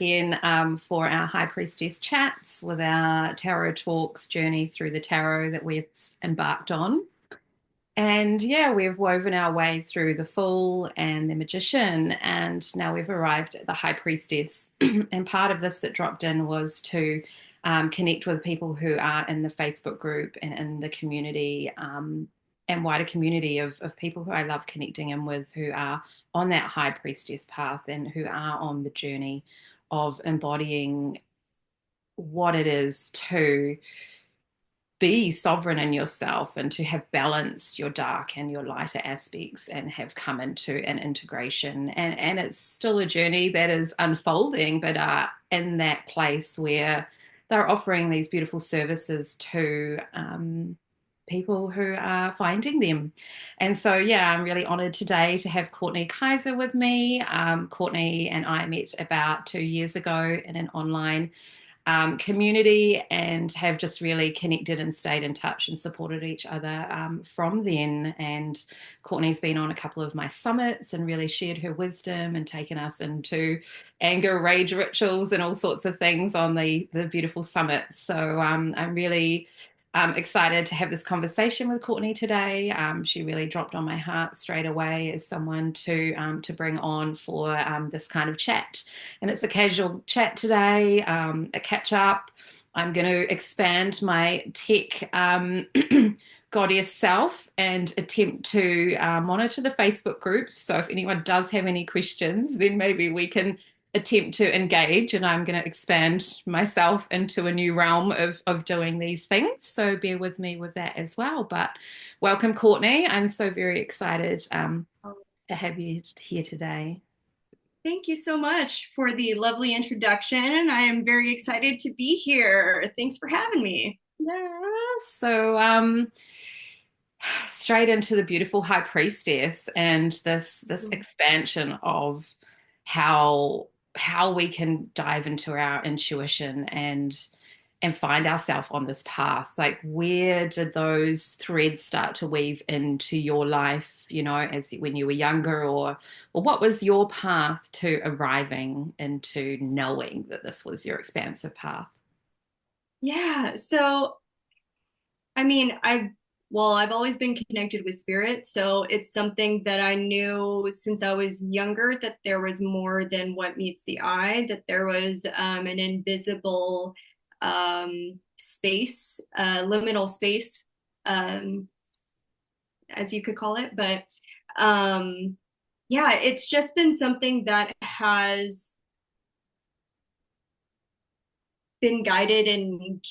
again for our High Priestess chats with our tarot talks journey through the tarot that we've embarked on. And yeah, we've woven our way through the Fool and the Magician, and now we've arrived at the High Priestess. And part of this that dropped in was to connect with people who are in the Facebook group and in the community and wider community of people who I love connecting in with who are on that High Priestess path and who are on the journey of embodying what it is to be sovereign in yourself and to have balanced your dark and your lighter aspects and have come into an integration. And it's still a journey that is unfolding, but are in that place where they're offering these beautiful services to people who are finding them. And so, yeah, I'm really honored today to have Courtney Kaiser with me. Courtney and I met about 2 years ago in an online community and have just really connected and stayed in touch and supported each other from then. And Courtney's been on a couple of my summits and really shared her wisdom and taken us into anger, rage rituals and all sorts of things on the beautiful summits. So I'm really excited to have this conversation with Courtney today. She really dropped on my heart straight away as someone to bring on for this kind of chat. And it's a casual chat today, a catch up. I'm going to expand my tech goddess self and attempt to monitor the Facebook group. So if anyone does have any questions, then maybe we can attempt to engage, and I'm going to expand myself into a new realm of doing these things. So bear with me with that as well. But welcome, Courtney. I'm so very excited to have you here today. Thank you so much for the lovely introduction. I am very excited to be here. Thanks for having me. Yeah. So straight into the beautiful High Priestess and this expansion of how we can dive into our intuition and find ourselves on this path. Like, where did those threads start to weave into your life, as when you were younger, or what was your path to arriving into knowing that this was your expansive path? Yeah, so I mean, I've always been connected with spirit, so it's something that I knew since I was younger that there was more than what meets the eye, that there was an invisible space, liminal space, um, as you could call it. But yeah, it's just been something that has been guided, and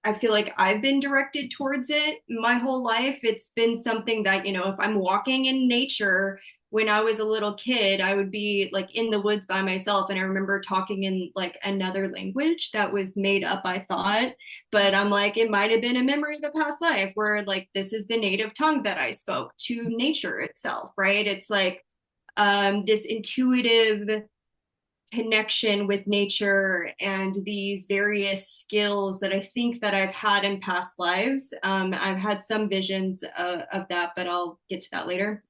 I feel like I've been directed towards it my whole life. It's been something that, if I'm walking in nature, when I was a little kid, I would be like in the woods by myself. And I remember talking in like another language that was made up, I thought. But I'm like, it might have been a memory of the past life where like this is the native tongue that I spoke to nature itself, right? It's like this intuitive connection with nature and these various skills that I think that I've had in past lives. I've had some visions of that, but I'll get to that later.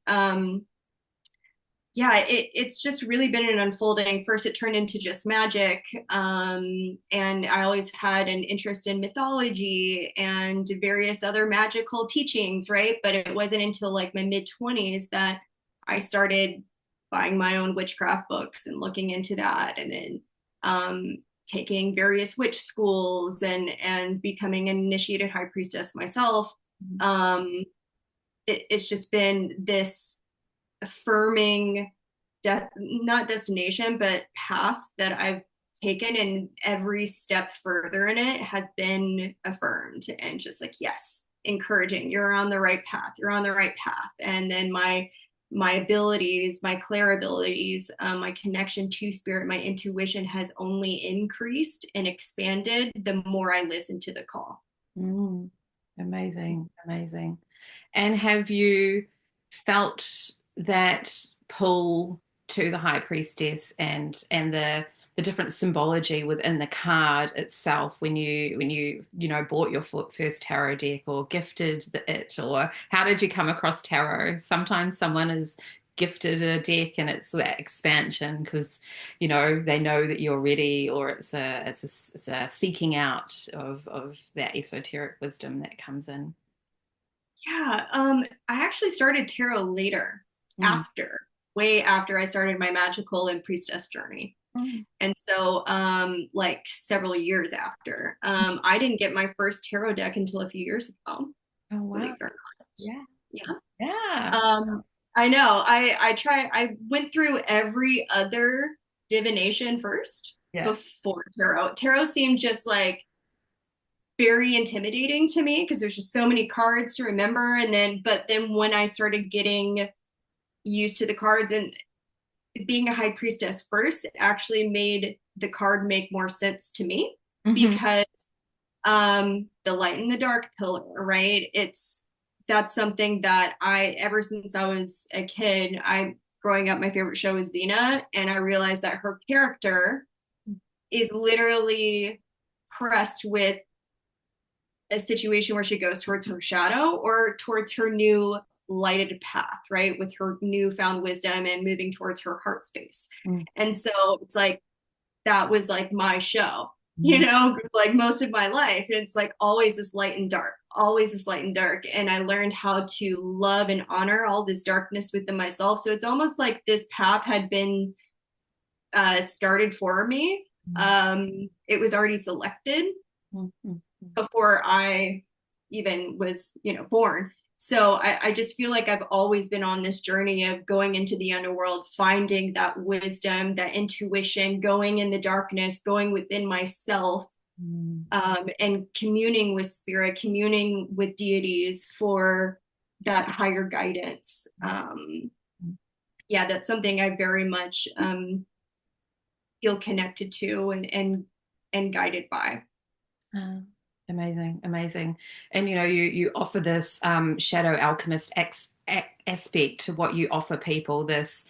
Yeah, it's just really been an unfolding. First, it turned into just magic. And I always had an interest in mythology and various other magical teachings, right? But it wasn't until like my mid 20s that I started buying my own witchcraft books and looking into that. And then taking various witch schools and becoming an initiated high priestess myself. Um, it's just been this affirming not destination but path that I've taken, and every step further in it has been affirmed and just like, yes, encouraging, you're on the right path, you're on the right path. And then my abilities, my clair abilities, my connection to spirit, my intuition has only increased and expanded the more I listen to the call. Mm, amazing, amazing. And have you felt that pull to the High Priestess and the different symbology within the card itself when you bought your first tarot deck or gifted it, or how did you come across tarot? Sometimes someone is gifted a deck and it's that expansion because they know that you're ready, or it's a seeking out of that esoteric wisdom that comes in. Yeah, I actually started tarot later, Mm. after, way after I started my magical and priestess journey. Mm. And so, like several years after, I didn't get my first tarot deck until a few years ago, Oh wow. believe it or not. Yeah. Yeah. Yeah. I know. I went through every other divination first Yeah. before tarot. Tarot seemed just like very intimidating to me because there's just so many cards to remember. But then when I started getting used to the cards and being a high priestess first actually made the card make more sense to me Hmm. because the light and the dark pillar, right? That's something that I, ever since I was a kid, I growing up, my favorite show was Xena, and I realized that her character is literally pressed with a situation where she goes towards her shadow or towards her new lighted path, right? With her newfound wisdom and moving towards her heart space. And so it's like, that was like my show, Mm-hmm. like most of my life. And it's like always this light and dark, always this light and dark. And I learned how to love and honor all this darkness within myself. So it's almost like this path had been started for me. It was already selected Mm-hmm. before I even was, born. So I just feel like I've always been on this journey of going into the underworld, finding that wisdom, that intuition, going in the darkness, going within myself, and communing with spirit, communing with deities for that higher guidance. Yeah, that's something I very much feel connected to and guided by. Oh, amazing, amazing. And you offer this shadow alchemist aspect to what you offer people, this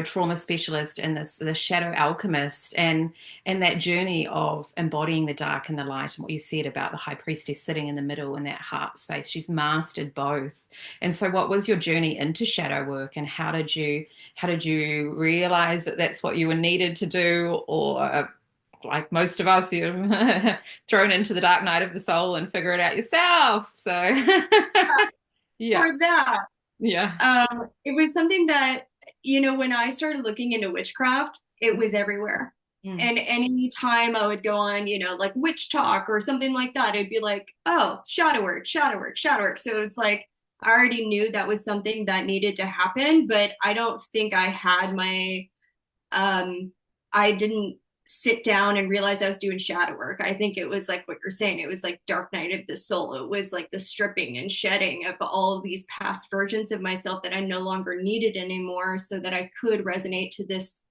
trauma specialist and this shadow alchemist, and that journey of embodying the dark and the light, and what you said about the high priestess sitting in the middle in that heart space. She's mastered both. And so what was your journey into shadow work, and how did you realize that that's what you were needed to do, or like most of us, you're thrown into the dark night of the soul and figure it out yourself. So, yeah, For that, yeah. it was something that, when I started looking into witchcraft, it was everywhere. Mm. And any time I would go on, like witch talk or something like that, it'd be like, oh, shadow work, shadow work, shadow work. So it's like, I already knew that was something that needed to happen, but I don't think I had I didn't sit down and realize I was doing shadow work. I think it was like what you're saying. It was like dark night of the soul. It was like the stripping and shedding of all of these past versions of myself that I no longer needed anymore, so that I could resonate to this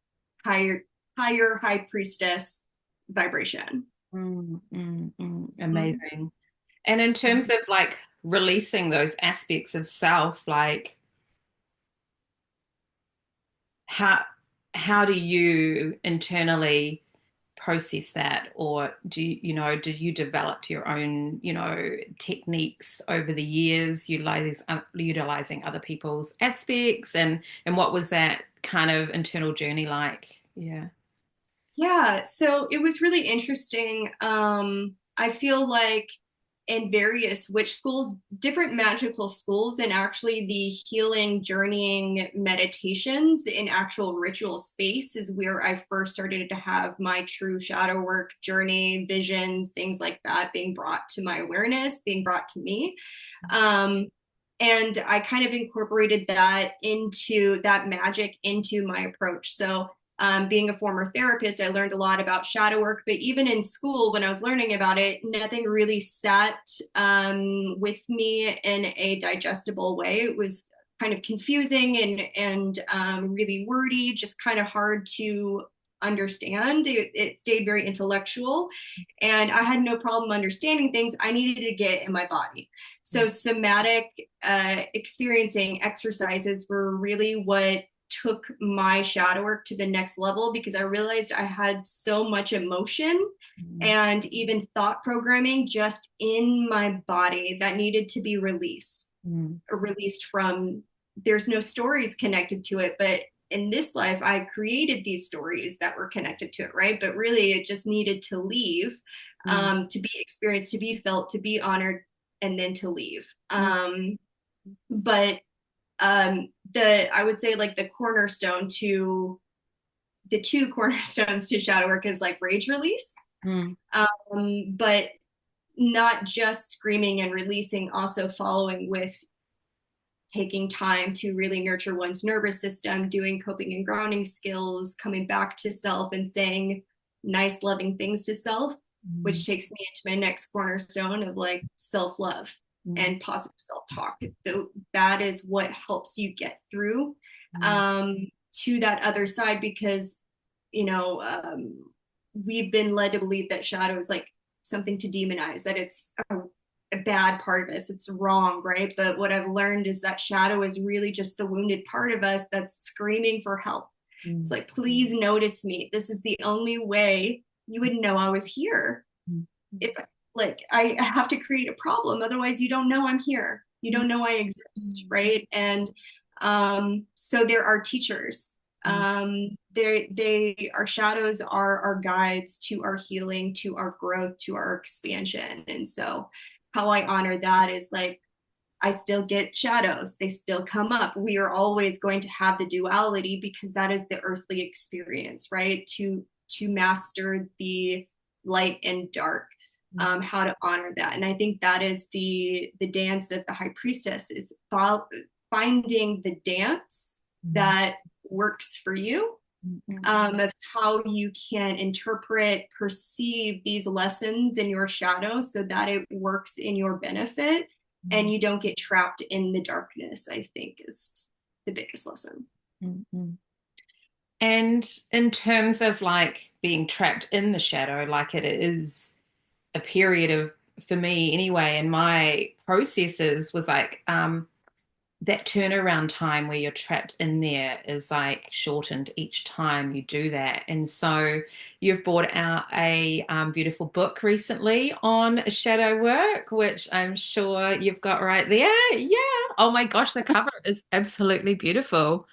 higher, high priestess vibration. Mm-hmm. Amazing. And in terms of like releasing those aspects of self, like how how do you internally process that, or did you develop your own techniques over the years, utilizing other people's aspects, and what was that kind of internal journey like? Yeah. Yeah, so it was really interesting. I feel like in various witch schools, different magical schools, and actually the healing, journeying meditations in actual ritual space is where I first started to have my true shadow work journey, visions, things like that being brought to my awareness, being brought to me. Um, and I kind of incorporated that into that magic into my approach. So being a former therapist, I learned a lot about shadow work, but even in school, when I was learning about it, nothing really sat with me in a digestible way. It was kind of confusing and really wordy, just kind of hard to understand. It stayed very intellectual, and I had no problem understanding things. I needed to get in my body. So somatic experiencing exercises were really what took my shadow work to the next level, because I realized I had so much emotion and even thought programming just in my body that needed to be released, Mm. or released from there's no stories connected to it, but in this life I created these stories that were connected to it, right? But really it just needed to leave, Mm. to be experienced, to be felt, to be honored, and then to leave. Mm. But the I would say like the two cornerstones to shadow work is like rage release, Mm. but not just screaming and releasing, also following with taking time to really nurture one's nervous system, doing coping and grounding skills, coming back to self and saying nice, loving things to self, Mm. which takes me into my next cornerstone of like self love Mm. and positive self talk. So that is what helps you get through Mm. um, to that other side, because, you know, we've been led to believe that shadow is like something to demonize, that it's a bad part of us, it's wrong, right? But what I've learned is that shadow is really just the wounded part of us that's screaming for help. It's Mm. like, please notice me. This is the only way you would know I was here. Mm. If like I have to create a problem, otherwise you don't know I'm here, you don't know I exist, right? And so there are teachers, Mm. they our shadows are our guides to our healing, to our growth, to our expansion. And so how I honor that is like, I still get shadows, they still come up. We are always going to have the duality because that is the earthly experience, right? To master the light and dark, how to honor that. And I think that is the dance of the high priestess, is finding the dance Mm. that works for you, Mm. of how you can interpret, perceive these lessons in your shadow so that it works in your benefit and Mm. you don't get trapped in the darkness, I think is the biggest lesson. Mm. Mm. And in terms of like being trapped in the shadow, like it is a period of, for me anyway, and my processes was like that turnaround time where you're trapped in there is like shortened each time you do that. And so you've brought out a beautiful book recently on shadow work, which I'm sure you've got right there. Yeah. Oh my gosh, the cover is absolutely beautiful.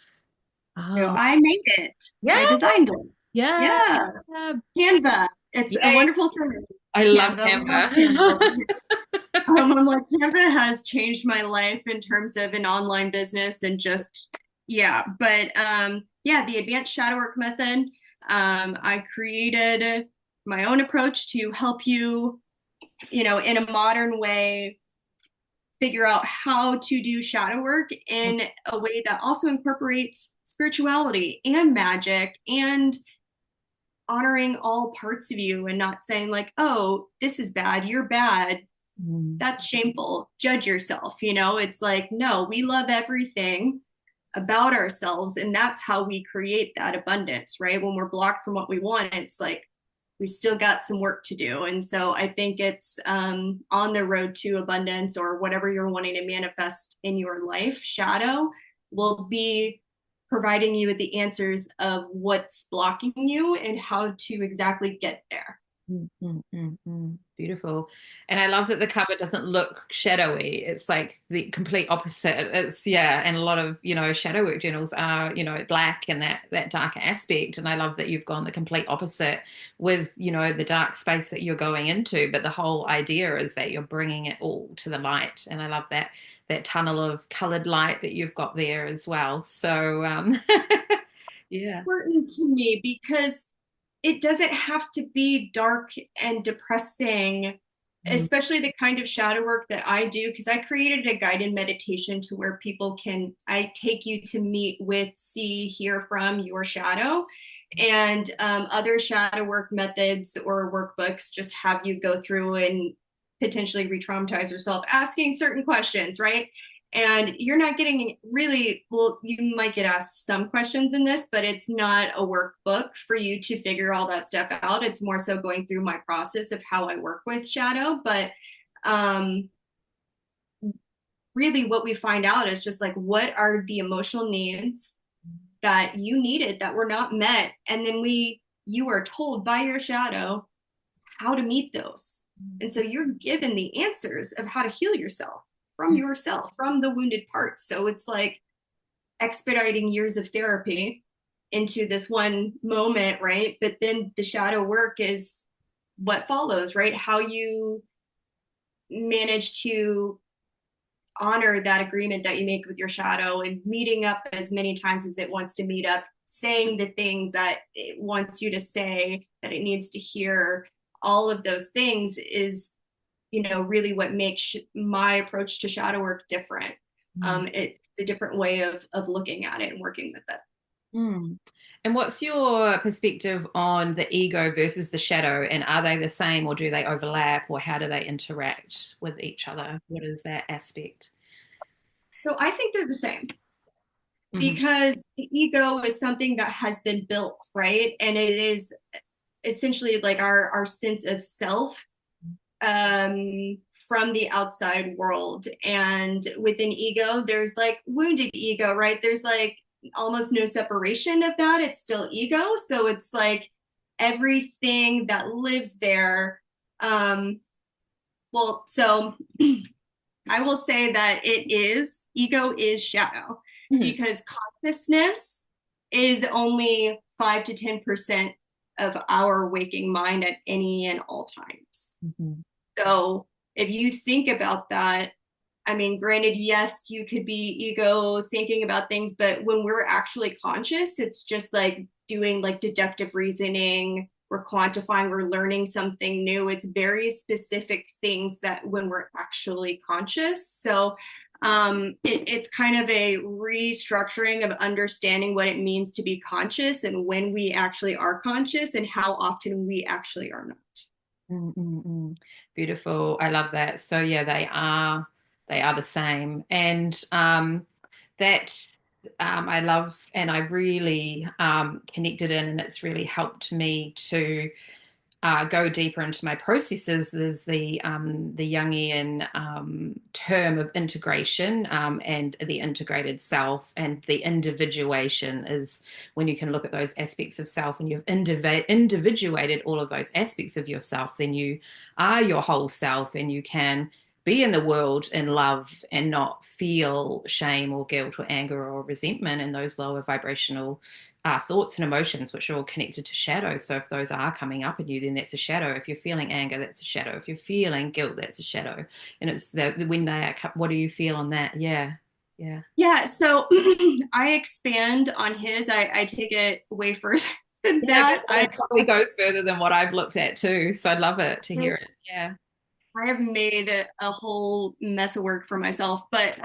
So Oh, I made it. yeah, I designed it. yeah, Yeah. yeah. Canva. It's a Yay. wonderful term. I love Canva. Love Canva. Canva. I'm like, Canva has changed my life in terms of an online business and just, yeah. But yeah, the advanced shadow work method. I created my own approach to help you, you know, in a modern way, figure out how to do shadow work in a way that also incorporates spirituality and magic and honoring all parts of you, and not saying like, oh, this is bad, you're bad, Mm. that's shameful, judge yourself. You know, it's like, no, we love everything about ourselves, and that's how we create that abundance, right? When we're blocked from what we want, it's like we still got some work to do. And so I think it's on the road to abundance, or whatever you're wanting to manifest in your life, shadow will be providing you with the answers of what's blocking you and how to exactly get there. Mm, mm, mm, mm. Beautiful. And I love that the cover doesn't look shadowy. It's like the complete opposite. It's yeah, and a lot of, shadow work journals are, black and that darker aspect. And I love that you've gone the complete opposite with, the dark space that you're going into. But the whole idea is that you're bringing it all to the light. And I love that tunnel of colored light that you've got there as well. So yeah. Important to me because it doesn't have to be dark and depressing, Mm. especially the kind of shadow work that I do, because I created a guided meditation to where I take you to meet with, see, hear from your shadow. And other shadow work methods or workbooks just have you go through and potentially re traumatize yourself asking certain questions, right? And you're not getting really, well, you might get asked some questions in this, but it's not a workbook for you to figure all that stuff out. It's more so going through my process of how I work with shadow. But um, really what we find out is just like, what are the emotional needs that you needed that were not met? And then you are told by your shadow how to meet those. And so you're given the answers of how to heal yourself, from the wounded parts. So it's like, expediting years of therapy into this one moment, right? But then the shadow work is what follows, right? How you manage to honor that agreement that you make with your shadow and meeting up as many times as it wants to meet up, saying the things that it wants you to say, that it needs to hear. All of those things is, really what makes my approach to shadow work different. Mm. It's a different way of looking at it and working with it. Mm. And what's your perspective on the ego versus the shadow? And are they the same or do they overlap or how do they interact with each other? What is that aspect? So I think they're the same Hmm. because the ego is something that has been built, right? And it is essentially like our sense of self from the outside world. And within ego, there's like wounded ego, right? There's like almost no separation of that. It's still ego. So it's like everything that lives there. So I will say that ego is shadow Hmm. because consciousness is only 5 to 10% of our waking mind at any and all times. Hmm. So if you think about that, I mean, granted, yes, you could be ego thinking about things, but when we're actually conscious, it's just like doing like deductive reasoning. We're quantifying, we're learning something new. It's very specific things that when we're actually conscious. So it's kind of a restructuring of understanding what it means to be conscious and when we actually are conscious and how often we actually are not. Mm-mm-mm. Beautiful. I love that. So yeah, they are the same. And that I love and I really connected in and it's really helped me to go deeper into my processes. There's the Jungian term of integration and the integrated self, and the individuation is when you can look at those aspects of self and you've individuated all of those aspects of yourself, then you are your whole self and you can be in the world in love and not feel shame or guilt or anger or resentment and those lower vibrational thoughts and emotions, which are all connected to shadow. So if those are coming up in you, then that's a shadow. If you're feeling anger, that's a shadow. If you're feeling guilt, that's a shadow. And it's when they are, what do you feel on that? Yeah. Yeah. Yeah, so I expand on his. I take it way further than Yeah, that. it probably goes further than what I've looked at too. So I'd love it to hear it. Yeah. I have made a whole mess of work for myself, but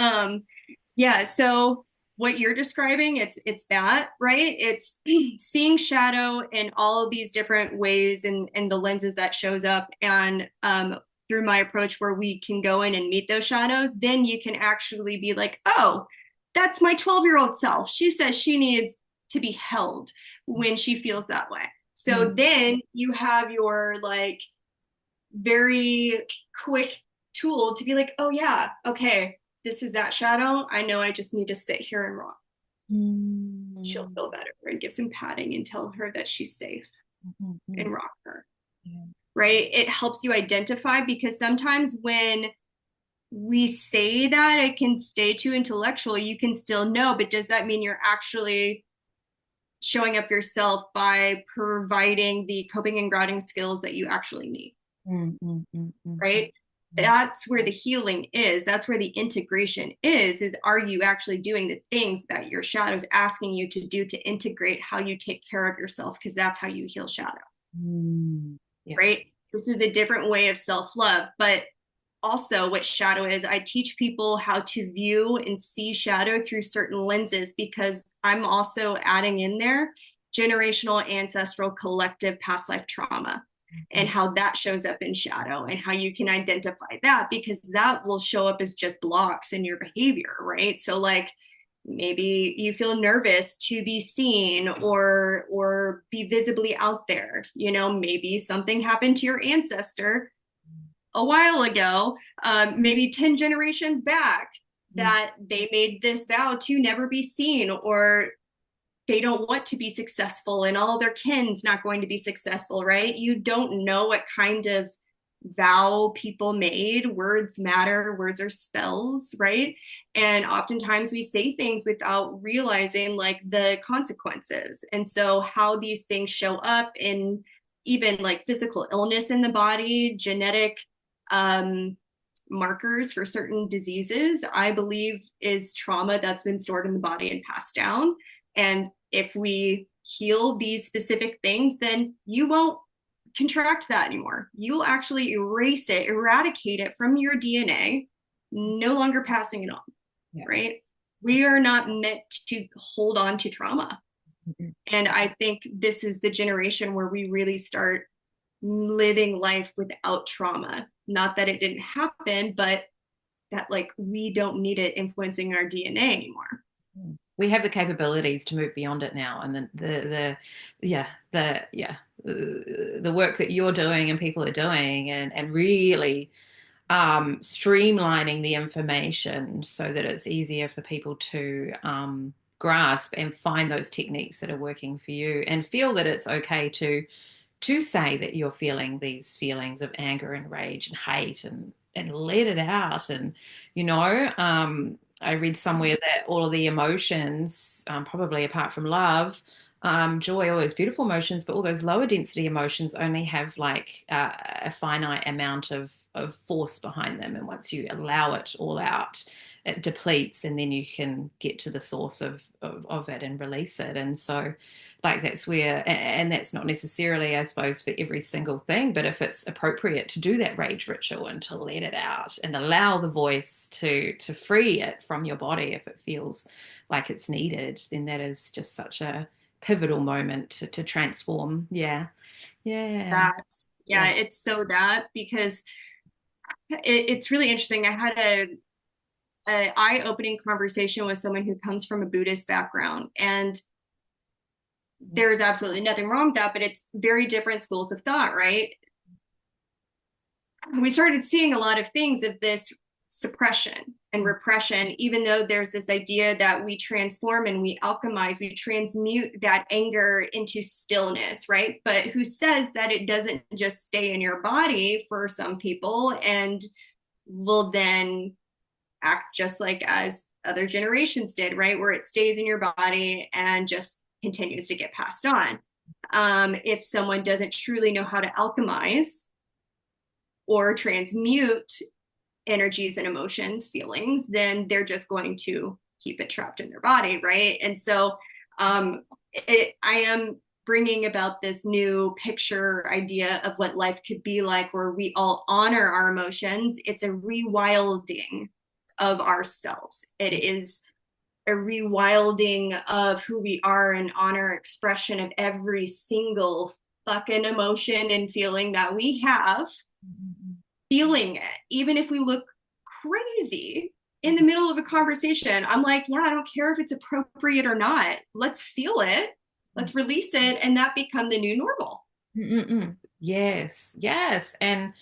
yeah. So what you're describing, it's that, right? It's seeing shadow in all of these different ways and the lenses that shows up, and through my approach, where we can go in and meet those shadows, then you can actually be like, oh, that's my 12-year-old self. She says she needs to be held when she feels that way. Mm. So then you have your like very quick tool to be like, oh yeah, okay, this is that shadow. I know I just need to sit here and rock. She'll Mm. feel better and give some patting and tell her that she's safe Mm. and Mm. rock her. Yeah. Right? It helps you identify because sometimes when we say that it can stay too intellectual, you can still know, but does that mean you're actually showing up yourself by providing the coping and grounding skills that you actually need? Mm. Mm. Mm. Mm. Right? Mm. That's where the healing is. That's where the integration is are you actually doing the things that your shadow's asking you to do to integrate how you take care of yourself? Because that's how you heal shadow. Mm. Yeah. Right? This is a different way of self-love, but also what shadow is, I teach people how to view and see shadow through certain lenses because I'm also adding in there generational, ancestral, collective past life trauma and Mm. how that shows up in shadow and how you can identify that because that will show up as just blocks in your behavior, right? So like maybe you feel nervous to be seen or be visibly out there, maybe something happened to your ancestor a while ago, maybe 10 generations back, Mm. that they made this vow to never be seen, or they don't want to be successful and all their kin's not going to be successful, right? You don't know what kind of vow people made. Words matter, words are spells, right? And oftentimes we say things without realizing like the consequences. And so, how these things show up in even like physical illness in the body, genetic um, markers for certain diseases, I believe is trauma that's been stored in the body and passed down. And if we heal these specific things, then you won't contract that anymore. You'll actually erase it, eradicate it from your DNA, no longer passing it on, Yeah. right? We are not meant to hold on to trauma. Mhm. And I think this is the generation where we really start living life without trauma. Not that it didn't happen, but that like we don't need it influencing our DNA anymore. We have the capabilities to move beyond it now, and the work that you're doing and people are doing, and really streamlining the information so that it's easier for people to grasp and find those techniques that are working for you, and feel that it's okay to say that you're feeling these feelings of anger and rage and hate, and let it out. And I read somewhere that all of the emotions, probably apart from love, joy, all those beautiful emotions, but all those lower density emotions only have like a finite amount of force behind them, and once you allow it all out, it depletes, and then you can get to the source of it and release it. And so, like, that's where, and that's not necessarily, I suppose, for every single thing, but if it's appropriate to do that rage ritual and to let it out and allow the voice to free it from your body if it feels like it's needed, then that is just such a pivotal moment to transform. Yeah. Yeah. That, yeah, Yeah. it's so that because it's really interesting. I had a eye-opening conversation with someone who comes from a Buddhist background, and there's absolutely nothing wrong with that, but it's very different schools of thought, right? We started seeing a lot of things of this suppression and repression, even though there's this idea that we transform and we alchemize, we transmute that anger into stillness, right? But who says that it doesn't just stay in your body for some people and will then act just like as other generations did, right? Where it stays in your body and just continues to get passed on. If someone doesn't truly know how to alchemize or transmute energies and emotions, feelings, then they're just going to keep it trapped in their body, right? And so I am bringing about this new picture idea of what life could be like where we all honor our emotions. It's a rewilding of ourselves. It is a rewilding of who we are and honor expression of every single fucking emotion and feeling that we have, feeling it, even if we look crazy in the middle of a conversation. I'm like, yeah, I don't care if it's appropriate or not. Let's feel it. Let's release it, and that become the new normal. Mm-mm. Yes, yes, and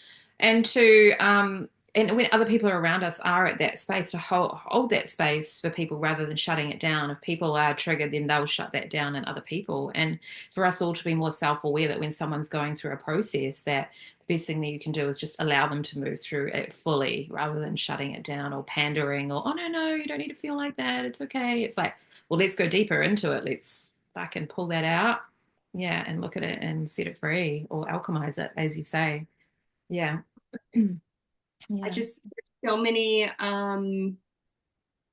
to and when other people around us are at that space, to hold that space for people rather than shutting it down. If people are triggered, then they'll shut that down in other people. And for us all to be more self-aware that when someone's going through a process, that the best thing that you can do is just allow them to move through it fully rather than shutting it down or pandering or, oh no, you don't need to feel like that. It's okay. It's like, well, let's go deeper into it. Let's fucking pull that out, yeah, and look at it and set it free or alchemize it, as you say. Yeah. I Yeah. just, so many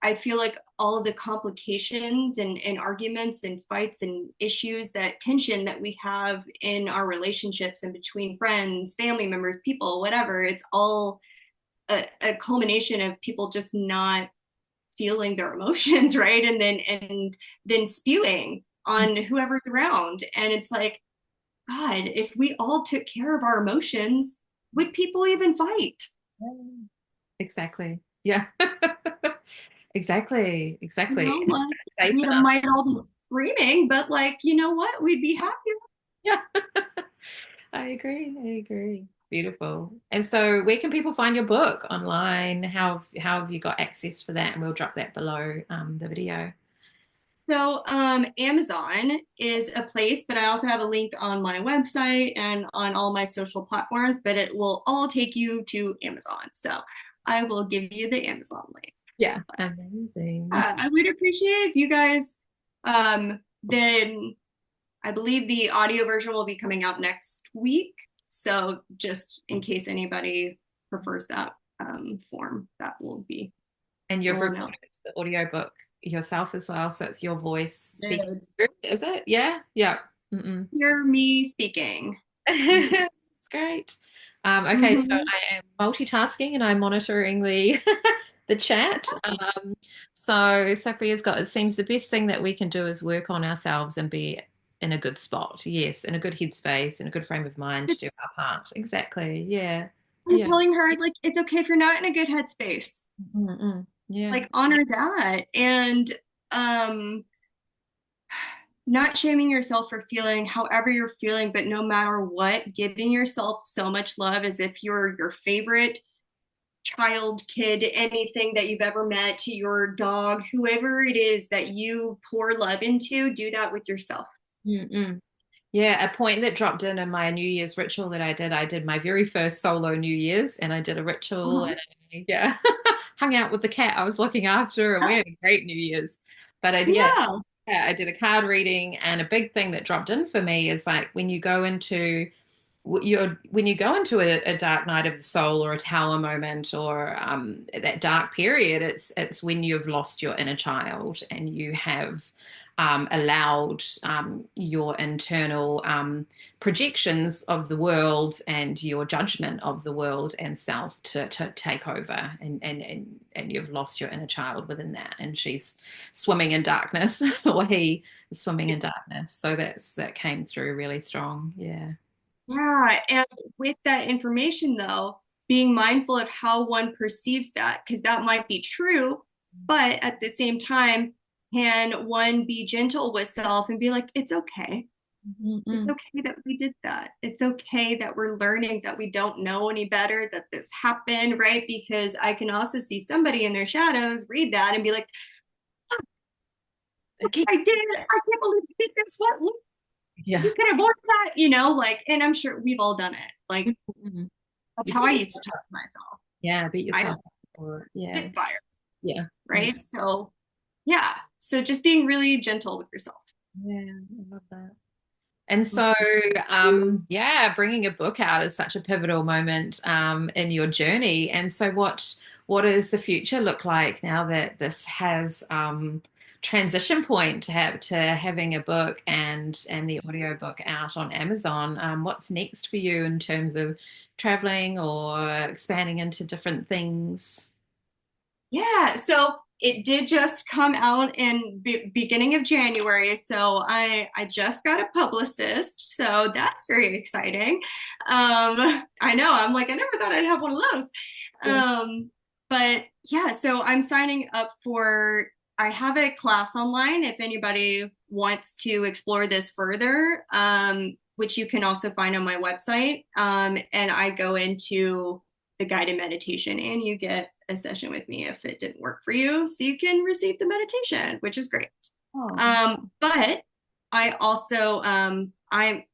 I feel like all of the complications and arguments and fights and issues, that tension that we have in our relationships and between friends, family members, people, whatever, it's all a culmination of people just not feeling their emotions, right? And then spewing on whoever's around. And it's like, God, if we all took care of our emotions, would people even fight? Exactly. Yeah. Exactly. You Exactly. know, like Safe we enough. might all be screaming, but like, you know what? We'd be happier. Yeah. I agree. I agree. Beautiful. And so where can people find your book online? How have you got access for that? And we'll drop that below the video. So, Amazon is a place, but I also have a link on my website and on all my social platforms, but it will all take you to Amazon. So I will give you the Amazon link. Yeah, amazing. I would appreciate if you guys, then I believe the audio version will be coming out next week. So just in case anybody prefers that form, that will be And you've rolling out. recorded the audiobook yourself as well, so it's your voice speaking Good. through, is it? Yeah, yeah. Mm-mm. Hear me speaking. It's great. Okay, so Mhm. I am multitasking and I'm monitoring the the chat. So Sophia's got, it seems the best thing that we can do is work on ourselves and be in a good spot. Yes, in a good headspace, in a good frame of mind to do our part. Exactly. Yeah. I'm Yeah. telling her, like, it's okay if you're not in a good headspace. Mm-mm. Yeah. Like, honor that. And um, not shaming yourself for feeling however you're feeling, but no matter what, giving yourself so much love as if you're your favorite child, kid, anything that you've ever met, to your dog, whoever it is that you pour love into, do that with yourself. Mm-mm. Yeah, a point that dropped in my New Year's ritual that I did my very first solo New Year's, and I did a ritual Uh-huh. and yeah, hung out with the cat I was looking after, and we had a great New Year's. But Yeah. I did a card reading, and a big thing that dropped in for me is like when you go into when you go into a dark night of the soul or a tower moment or that dark period, it's when you've lost your inner child and you have allowed your internal projections of the world and your judgment of the world and self to take over, and you've lost your inner child within that, and she's swimming in darkness or he is swimming in darkness. So that came through really strong. Yeah. Yeah. And with that information, though, being mindful of how one perceives that, because that might be true, but at the same time, can one be gentle with self and be like, it's okay. It's Mm-mm. okay that we did that. It's okay that we're learning that we don't know any better, that this happened, right? Because I can also see somebody in their shadows read that and be like, Okay. I did it. I can't believe you did this. What? Yeah. You can avoid that, like, and I'm sure we've all done it. Like, Mm-mm. that's You how beat I used to yourself. talk to myself. Yeah, beat I yourself was up for it. Yeah. spitfire, Yeah. Yeah. right? So, yeah. So just being really gentle with yourself. Yeah. I love that. And so, yeah, bringing a book out is such a pivotal moment in your journey. And so, what does the future look like now that this has transition point to having a book and the audiobook out on Amazon? What's next for you in terms of traveling or expanding into different things? Yeah, so it did just come out in beginning of January. So I just got a publicist, so that's very exciting. I know, I'm like, I never thought I'd have one of those. Yeah. But yeah, so I'm signing up for, I have a class online if anybody wants to explore this further, which you can also find on my website. And I go into the guided meditation and you get a session with me if it didn't work for you. So you can receive the meditation, which is great. Oh, But I also, I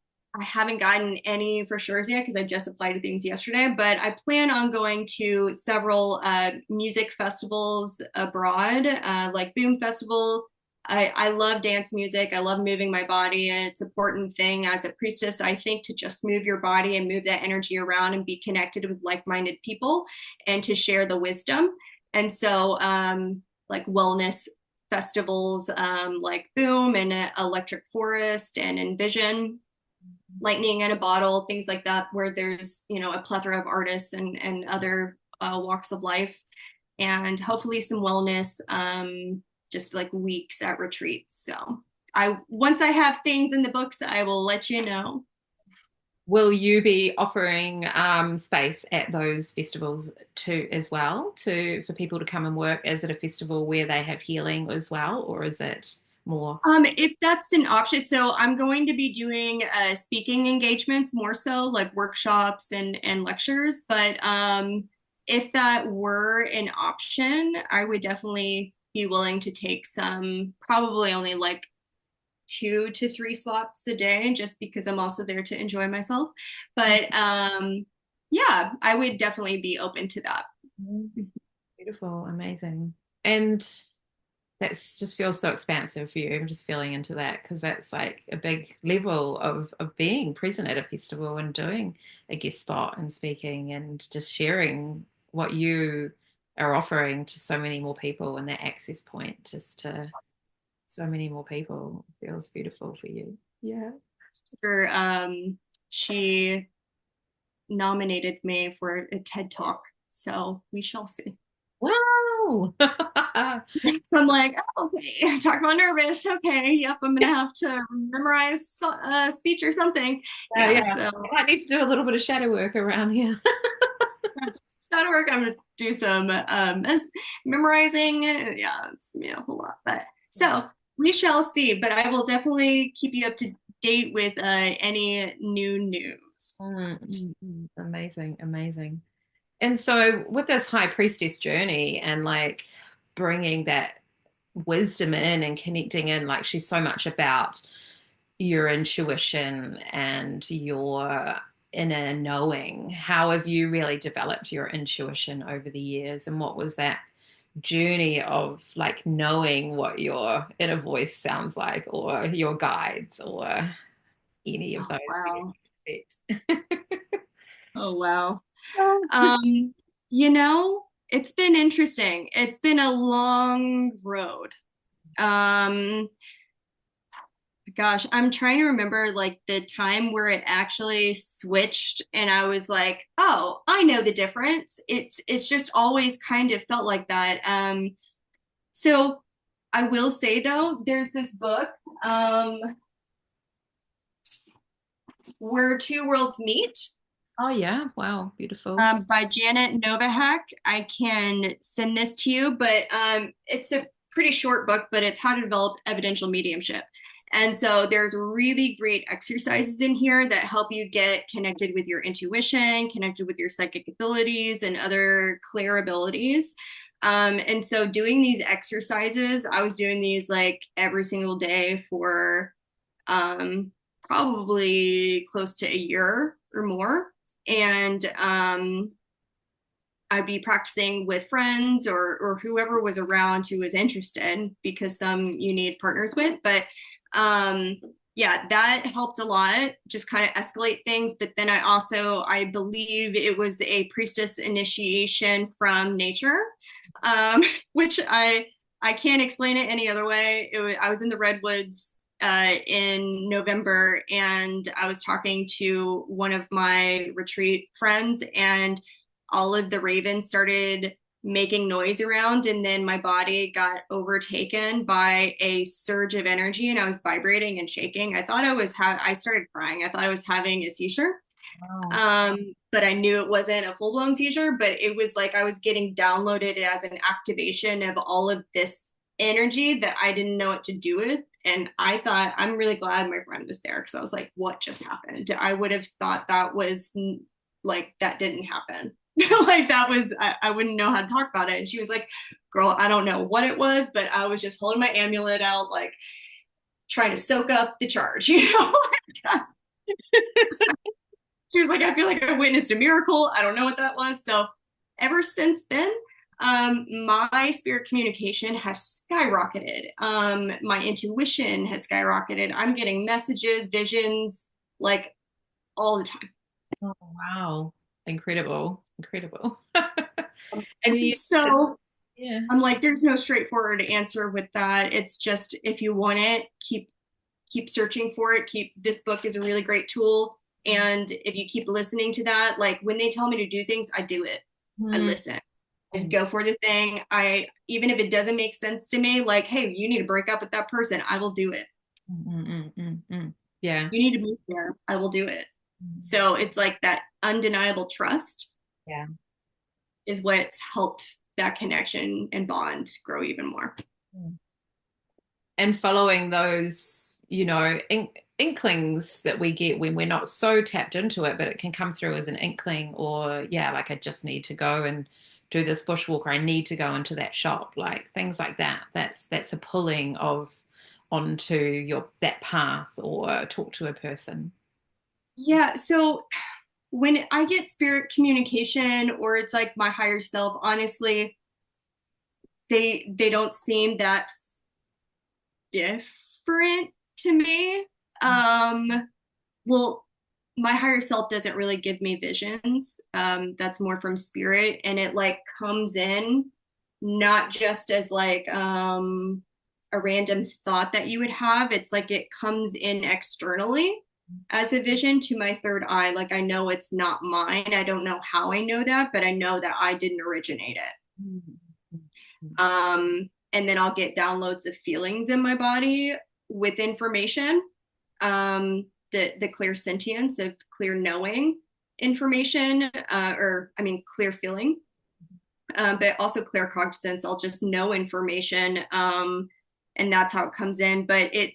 haven't gotten any for sure yet because I just applied to things yesterday, but I plan on going to several music festivals abroad, like Boom Festival. I love dance music. I love moving my body, and it's an important thing as a priestess, I think, to just move your body and move that energy around and be connected with like-minded people and to share the wisdom. And so, like wellness festivals, like Boom and Electric Forest and Envision, Lightning in a Bottle, things like that, where there's a plethora of artists and other walks of life, and hopefully some wellness, just like weeks at retreats. So I once I have things in the books, I will let you know. will you be offering space at those festivals too as well to for people to come and work? Is it a festival where they have healing as well, or is it more? If that's an option, so I'm going to be doing speaking engagements more so like workshops and lectures. But if that were an option, I would definitely be willing to take some, probably only like 2 to 3 slots a day, just because I'm also there to enjoy myself. But yeah, I would definitely be open to that. Beautiful, amazing. And that's just feels so expansive for you. I'm just feeling into that because that's like a big level of being present at a festival and doing a guest spot and speaking and just sharing what you are offering to so many more people and that access point just to so many more people feels beautiful for you. Yeah. For she nominated me for a TED Talk, so we shall see. Wow. I'm like, oh, okay, talk about nervous. Okay, yep, I'm gonna have to memorize a speech or something. Yeah, Yeah, yeah. so I might need to do a little bit of shadow work around here. shadow work. I'm gonna do some as memorizing. Yeah, it's a whole lot. But so we shall see. But I will definitely keep you up to date with any new news. Amazing, amazing. And so, with this high priestess journey and like bringing that wisdom in and connecting in, like she's so much about your intuition and your inner knowing. How have you really developed your intuition over the years? And what was that journey of like knowing what your inner voice sounds like, or your guides, or any of Oh those wow. aspects? Oh wow. Um, it's been interesting. It's been a long road. Um, Gosh, I'm trying to remember like the time where it actually switched and I was like, "Oh, I know the difference." It's just always kind of felt like that. So I will say though, there's this book, um, Where Two Worlds Meet, Oh yeah, wow, beautiful. by Janet Novak. I can send this to you, but it's a pretty short book, but it's how to develop evidential mediumship. And so there's really great exercises in here that help you get connected with your intuition, connected with your psychic abilities and other clear abilities. And so doing these exercises, I was doing these like every single day for um, probably close to a year or more. And I'd be practicing with friends or whoever was around who was interested, because some you need partners with. But um, yeah, that helped a lot, just kind of escalate things. But then I believe it was a priestess initiation from nature, which I can't explain it any other way. I was in the redwoods in November, and I was talking to one of my retreat friends, and all of the ravens started making noise around, and then my body got overtaken by a surge of energy and I was vibrating and shaking. I started crying. I thought I was having a seizure. Wow. But I knew it wasn't a full-blown seizure, but it was like I was getting downloaded as an activation of all of this energy that I didn't know what to do with. And I thought, I'm really glad my friend was there, because I was like, what just happened? I would have thought that was like, that didn't happen. Like that was, I wouldn't know how to talk about it. And she was like, girl, I don't know what it was, but I was just holding my amulet out, like trying to soak up the charge, She was like, I feel like I witnessed a miracle. I don't know what that was. So ever since then, my spirit communication has skyrocketed. My intuition has skyrocketed. I'm getting messages, visions, like all the time. Oh, wow. Incredible. Incredible. And you, So yeah. I'm like, there's no straightforward answer with that. It's just, if you want it, keep searching for it. This book is a really great tool. And if you keep listening to that, like when they tell me to do things, I do it. I Mm, listen. I go for the thing. Even if it doesn't make sense to me, like, hey, you need to break up with that person, I will do it. Yeah. You need to move there, I will do it. So it's like that undeniable trust Yeah. is what's helped that connection and bond grow even more. And following those, inklings that we get when we're not so tapped into it, but it can come through as an inkling, or yeah, like I just need to go and do this bushwalk, or I need to go into that shop, like things like that. That's a pulling of onto your that path or talk to a person. Yeah. So when I get spirit communication or it's like my higher self, honestly, they don't seem that different to me. Well, my higher self doesn't really give me visions. That's more from spirit, and it like comes in not just as like a random thought that you would have. It's like it comes in externally as a vision to my third eye. Like I know it's not mine. I don't know how I know that, but I know that I didn't originate it. And then I'll get downloads of feelings in my body with information. The clear sentience of clear knowing information, or I mean clear feeling, but also clear cognizance. I'll just know information, and that's how it comes in. But it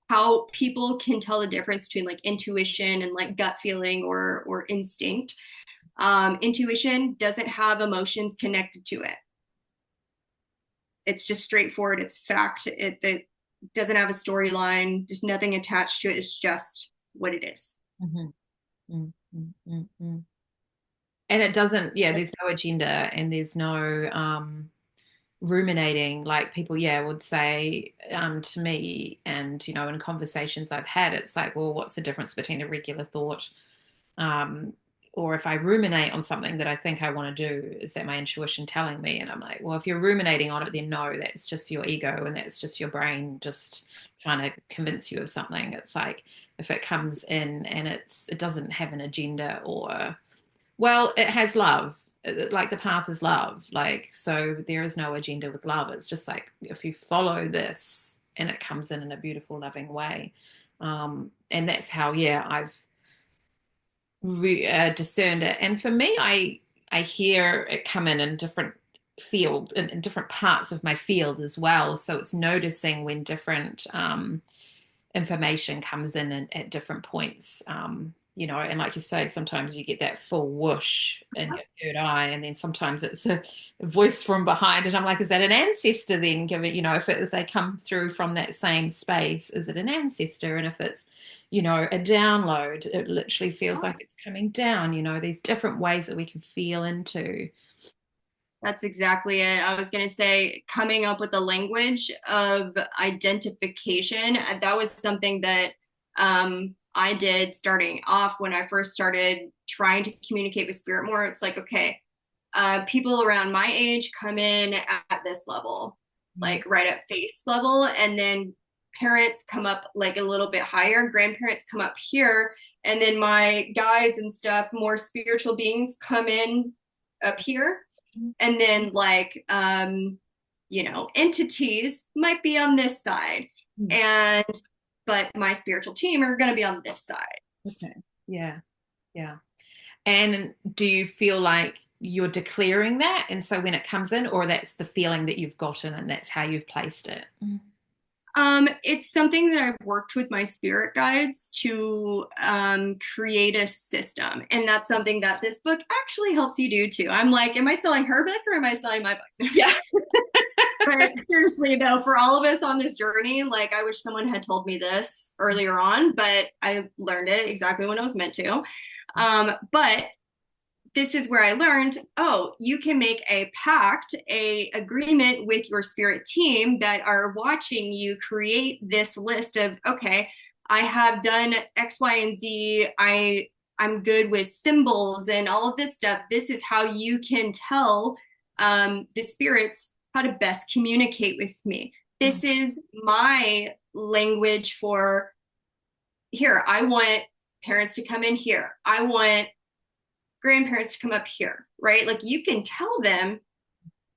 how people can tell the difference between like intuition and like gut feeling or instinct. Intuition doesn't have emotions connected to it. It's just straightforward. It's fact. It doesn't have a storyline. There's nothing attached to it. It's just what it is. Mm-hmm. Mm-hmm. And it doesn't, yeah, there's no agenda and there's no ruminating like people, yeah, would say to me. And, in conversations I've had, it's like, well, what's the difference between a regular thought? Um, or if I ruminate on something that I think I want to do, is that my intuition telling me? And I'm like, well, if you're ruminating on it, then no, that's just your ego and that's just your brain just trying to convince you of something. It's like if it comes in and it doesn't have an agenda, or well, it has love. Like the path is love. Like, so there is no agenda with love. It's just like if you follow this and it comes in a beautiful, loving way. And that's how, yeah, I've discerned it. And for me, I hear it come in different field in different parts of my field as well. So it's noticing when different information comes in at different points. And like you say, sometimes you get that full whoosh in your third eye, and then sometimes it's a voice from behind, and I'm like, is that an ancestor then? If they come through from that same space, is it an ancestor? And if it's, a download, it literally feels like it's coming down, these different ways that we can feel into. That's exactly it. I was going to say, coming up with a language of identification. That was something that I did starting off when I first started trying to communicate with spirit more. It's like, okay, people around my age come in at this level, like right at face level, and then parents come up like a little bit higher, grandparents come up here, and then my guides and stuff, more spiritual beings come in up here, and then like entities might be on this side, and but my spiritual team are going to be on this side. Okay. Yeah. Yeah. And do you feel like you're declaring that? And so when it comes in, or that's the feeling that you've gotten and that's how you've placed it? It's something that I've worked with my spirit guides to create a system. And that's something that this book actually helps you do too. I'm like, am I selling her book or am I selling my book? Yeah. But seriously though, for all of us on this journey, like I wish someone had told me this earlier on, but I learned it exactly when I was meant to. But this is where I learned, oh, you can make a pact, a agreement with your spirit team that are watching you create this list of, okay, I have done X, Y, and Z. I'm good with symbols and all of this stuff. This is how you can tell the spirits how to best communicate with me. This is my language for here. I want parents to come in here. I want grandparents to come up here, right? Like you can tell them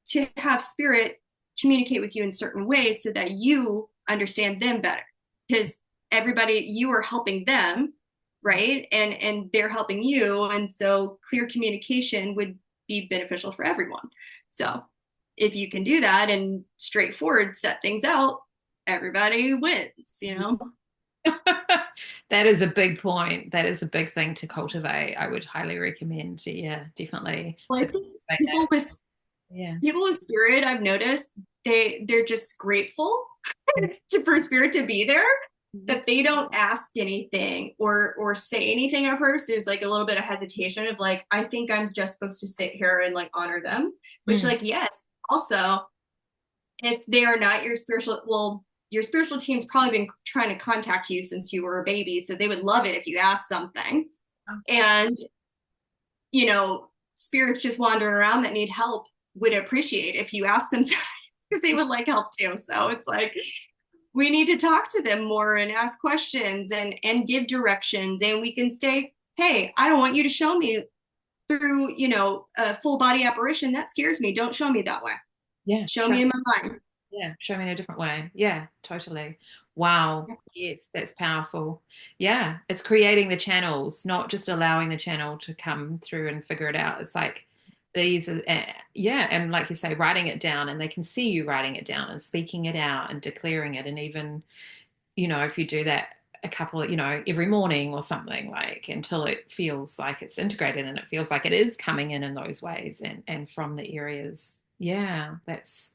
to have spirit communicate with you in certain ways so that you understand them better, because everybody, you are helping them, right? And they're helping you, and so clear communication would be beneficial for everyone. So if you can do that and straightforward set things out, everybody wins. That is a big point. That is a big thing to cultivate. I would highly recommend, yeah, definitely Well, to I think cultivate that. people with Yeah. people with spirit, I've noticed they're just grateful for spirit to be there, Mhm. that they don't ask anything or say anything at first. There's like a little bit of hesitation of like, I think I'm just supposed to sit here and like honor them, which Mm. like, yes, also if they are not your spiritual, well, your spiritual team's probably been trying to contact you since you were a baby, so they would love it if you asked something. And you know, spirits just wandering around that need help would appreciate if you ask them because they would like help too. So it's like we need to talk to them more and ask questions and give directions, and we can say, hey, I don't want you to show me through, you know, a full body apparition. That scares me. Don't show me that way. Yeah. Show me in my mind. Yeah, show me in a different way. Yeah, totally. Wow. Yes, that's powerful. Yeah, it's creating the channels, not just allowing the channel to come through and figure it out. It's like these are, yeah, and like you say, writing it down, and they can see you writing it down and speaking it out and declaring it. And even, if you do that a couple of, every morning or something, like until it feels like it's integrated and it feels like it is coming in those ways and from the areas. Yeah, that's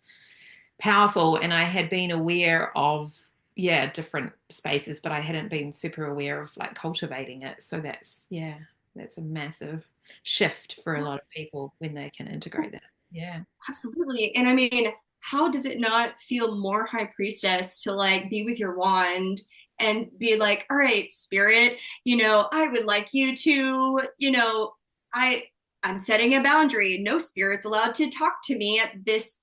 powerful. And I had been aware of, yeah, different spaces, but I hadn't been super aware of like cultivating it. So that's, yeah, that's a massive shift for a lot of people when they can integrate that. Yeah. Absolutely. And I mean, how does it not feel more high priestess to like be with your wand and be like, all right, spirit, you know, I would like you to, you know, I I'm setting a boundary. No spirit's allowed to talk to me at this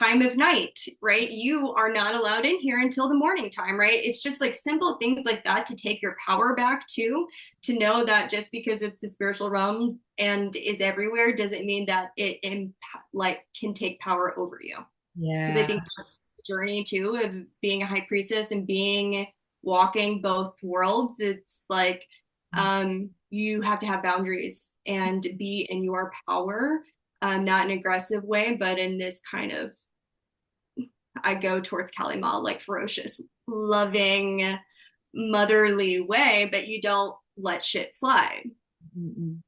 time of night, right? You are not allowed in here until the morning time, right? It's just like simple things like that to take your power back too, to know that just because it's a spiritual realm and is everywhere doesn't mean that it like can take power over you. Because I Yeah. think that's the journey too of being a high priestess and being walking both worlds. It's like you have to have boundaries and be in your power, not in an aggressive way, but in this kind of, I go towards Kali Ma, like ferocious, loving, motherly way, but you don't let shit slide, Mm-mm.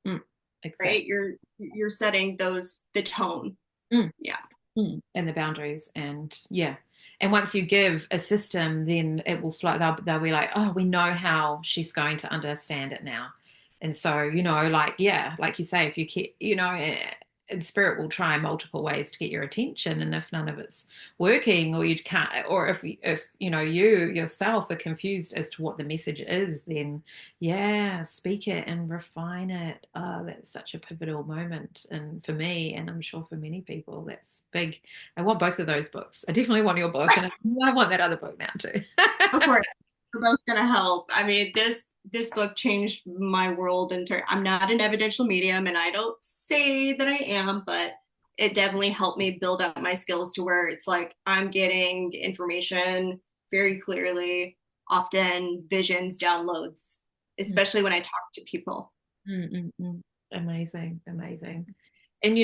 Mm. right? Exactly. You're setting the tone. Mm. Yeah. Mm. And the boundaries. And yeah. And once you give a system, then it will flow. They'll be like, oh, we know how she's going to understand it now. And so, like, yeah, like you say, if you keep, and spirit will try multiple ways to get your attention. And if none of it's working, or you can't, or if, you yourself are confused as to what the message is, then yeah, speak it and refine it. That's such a pivotal moment. And for me, and I'm sure for many people, that's big. I want both of those books. I definitely want your book, and I want that other book now too. Go for it. We're both gonna help. I mean, this book changed my world in turn. I'm not an evidential medium, and I don't say that I am, but it definitely helped me build up my skills to where it's like I'm getting information very clearly, often visions, downloads, especially when I talk to people. Mm-mm-mm. Amazing, amazing. And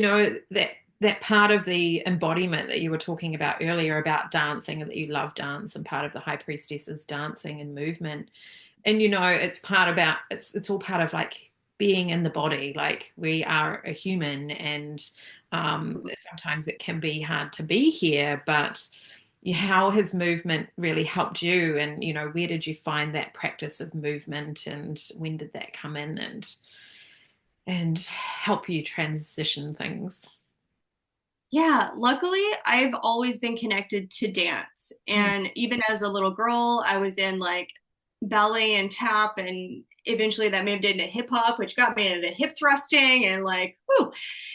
that part of the embodiment that you were talking about earlier about dancing and that you love dance, and part of the high priestess is dancing and movement. And it's all part of like being in the body. Like we are a human, and sometimes it can be hard to be here, but how has movement really helped you? And where did you find that practice of movement, and when did that come in and help you transition things? Yeah, luckily I've always been connected to dance. Mm. And even as a little girl, I was in like ballet and tap, and eventually that moved into hip hop, which got me into hip thrusting and like, whoo,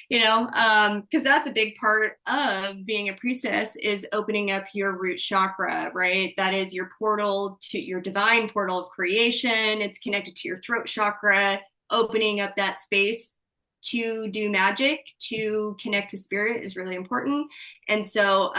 because that's a big part of being a priestess is opening up your root chakra, right? That is your portal to your divine portal of creation. It's connected to your throat chakra, opening up that space to do magic, to connect with spirit is really important. And so,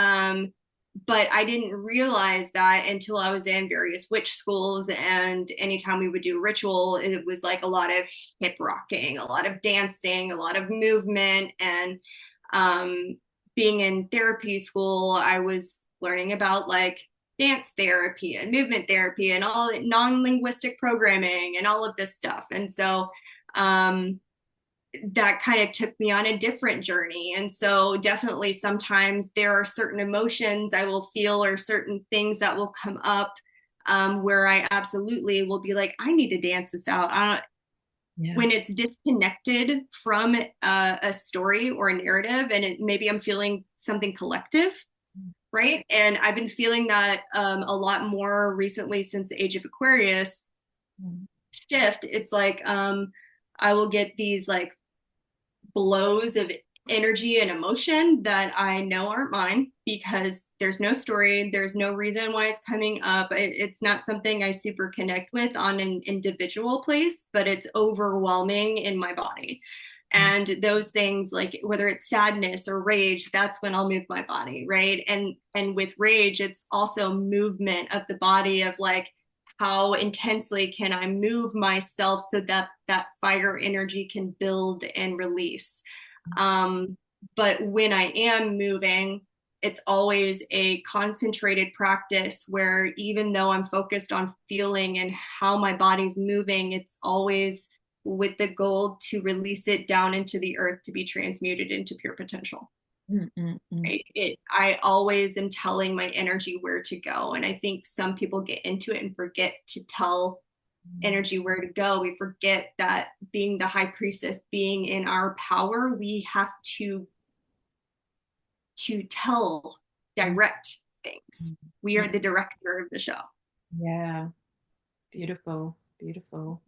but I didn't realize that until I was in various witch schools. And anytime we would do a ritual, it was like a lot of hip rocking, a lot of dancing, a lot of movement. And um, being in therapy school, I was learning about like dance therapy and movement therapy and all non-linguistic programming and all of this stuff. And so that kind of took me on a different journey. And so definitely sometimes there are certain emotions I will feel or certain things that will come up where I absolutely will be like, I need to dance this out. I don't, Yeah. when it's disconnected from a story or a narrative, and maybe I'm feeling something collective, right? And I've been feeling that a lot more recently since the age of Aquarius Mm. shift. It's like I will get these like blows of energy and emotion that I know aren't mine because there's no story, there's no reason why it's coming up. It's not something I super connect with on an individual place, but it's overwhelming in my body. Mm. And those things, like whether it's sadness or rage, that's when I'll move my body, right? And with rage, it's also movement of the body of like how intensely can I move myself so that that fire energy can build and release. Um, but when I am moving, it's always a concentrated practice where even though I'm focused on feeling and how my body's moving, it's always with the goal to release it down into the earth to be transmuted into pure potential. Mm, mm, mm. I always am telling my energy where to go. And I think some people get into it and forget to tell energy where to go. We forget that being the high priestess, being in our power, we have to tell, direct things. We are Mm. the director of the show. Yeah. Beautiful. Beautiful.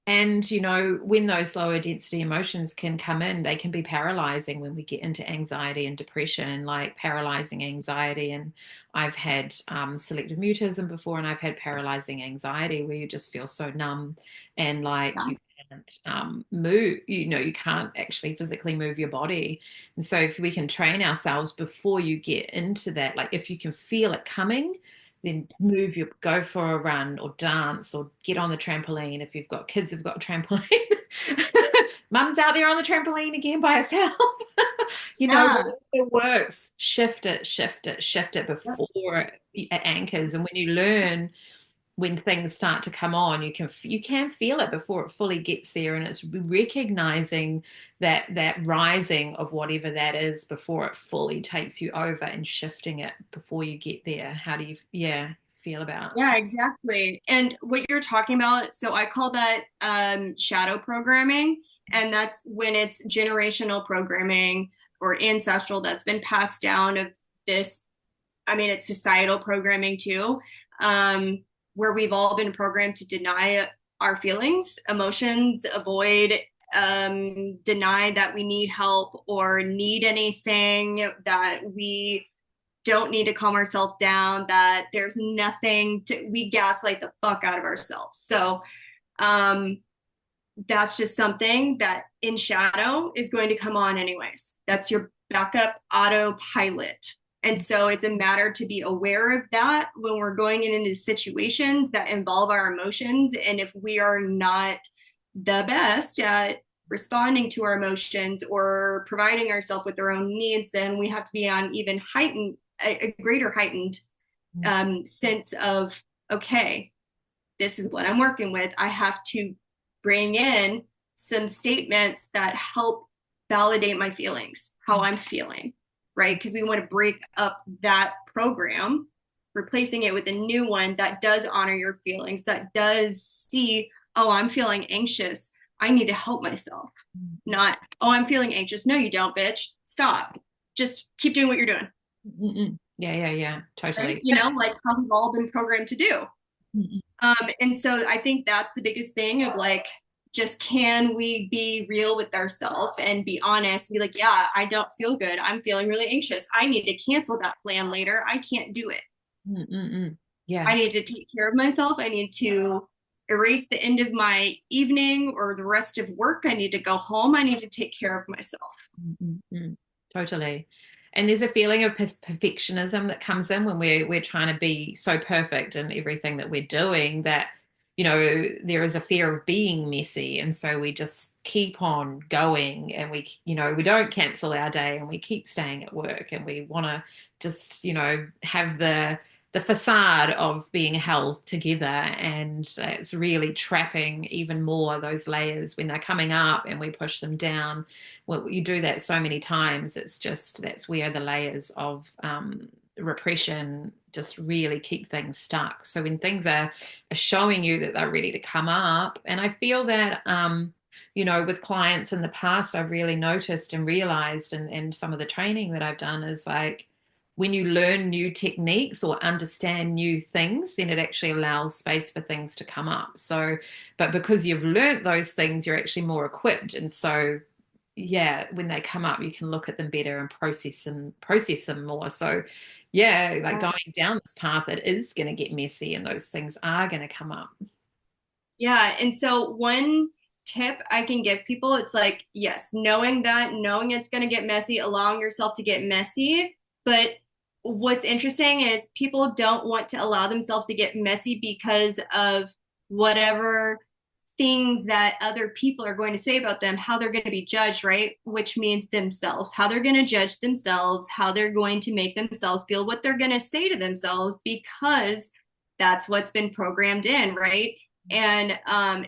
And, when those lower density emotions can come in, they can be paralyzing when we get into anxiety and depression, like paralyzing anxiety. And I've had selective mutism before, and I've had paralyzing anxiety where you just feel so numb and like Yeah. you can't move, you can't actually physically move your body. And so if we can train ourselves before you get into that, like if you can feel it coming, then go for a run or dance or get on the trampoline. If you've got kids who've got a trampoline, mum's out there on the trampoline again by herself. Yeah. It works. Shift it before it anchors. And when you learn, when things start to come on, you can feel it before it fully gets there, and it's recognizing that rising of whatever that is before it fully takes you over and shifting it before you get there. How do you, yeah, feel about? Yeah, exactly. And what you're talking about, so I call that shadow programming. And that's when it's generational programming or ancestral that's been passed down of this. I mean, it's societal programming too, where we've all been programmed to deny our feelings, emotions, avoid, deny that we need help or need anything, that we don't need to calm ourselves down, that there's nothing to, we gaslight the fuck out of ourselves. So um, that's just something that in shadow is going to come on anyways. That's your backup autopilot. And so it's a matter to be aware of that when we're going into situations that involve our emotions. And if we are not the best at responding to our emotions or providing ourselves with our own needs, then we have to be on even heightened, a greater heightened sense of, okay, this is what I'm working with. I have to bring in some statements that help validate my feelings, how I'm feeling, right? Because we want to break up that program, replacing it with a new one that does honor your feelings, that does see, oh, I'm feeling anxious. I need to help myself. Not, oh, I'm feeling anxious. No, you don't, bitch. Stop. Just keep doing what you're doing. Mm-mm. Yeah, Right? totally. You know, like how we've all been programmed to do. Mm-mm. And so I think that's the biggest thing of like, just can we be real with ourselves and be honest and be like, yeah, I don't feel good. I'm feeling really anxious. I need to cancel that plan later. I can't do it. Mm-mm. Yeah. I need to take care of myself. I need to erase the end of my evening or the rest of work. I need to go home. I need to take care of myself. Mm-mm. Totally. And there's a feeling of perfectionism that comes in when we're trying to be so perfect in everything that we're doing that, there is a fear of being messy. And so we just keep on going and we don't cancel our day and we keep staying at work and we want to just, have the facade of being held together, and it's really trapping even more those layers when they're coming up and we push them down. Well, you do that so many times, it's just that's where the layers of repression just really keep things stuck. So when things are showing you that they're ready to come up, and I feel that with clients in the past, I've really noticed and realized, and some of the training that I've done is like, when you learn new techniques or understand new things, then it actually allows space for things to come up. So, but because you've learnt those things, you're actually more equipped. And so, yeah, when they come up, you can look at them better and process them more. So, yeah, like going down this path, it is going to get messy and those things are going to come up. Yeah. And so one tip I can give people, it's like, yes, knowing it's going to get messy, allowing yourself to get messy. But what's interesting is people don't want to allow themselves to get messy because of whatever things that other people are going to say about them, how they're going to be judged, right? Which means themselves, how they're going to judge themselves, how they're going to make themselves feel, what they're going to say to themselves, because that's what's been programmed in, right? And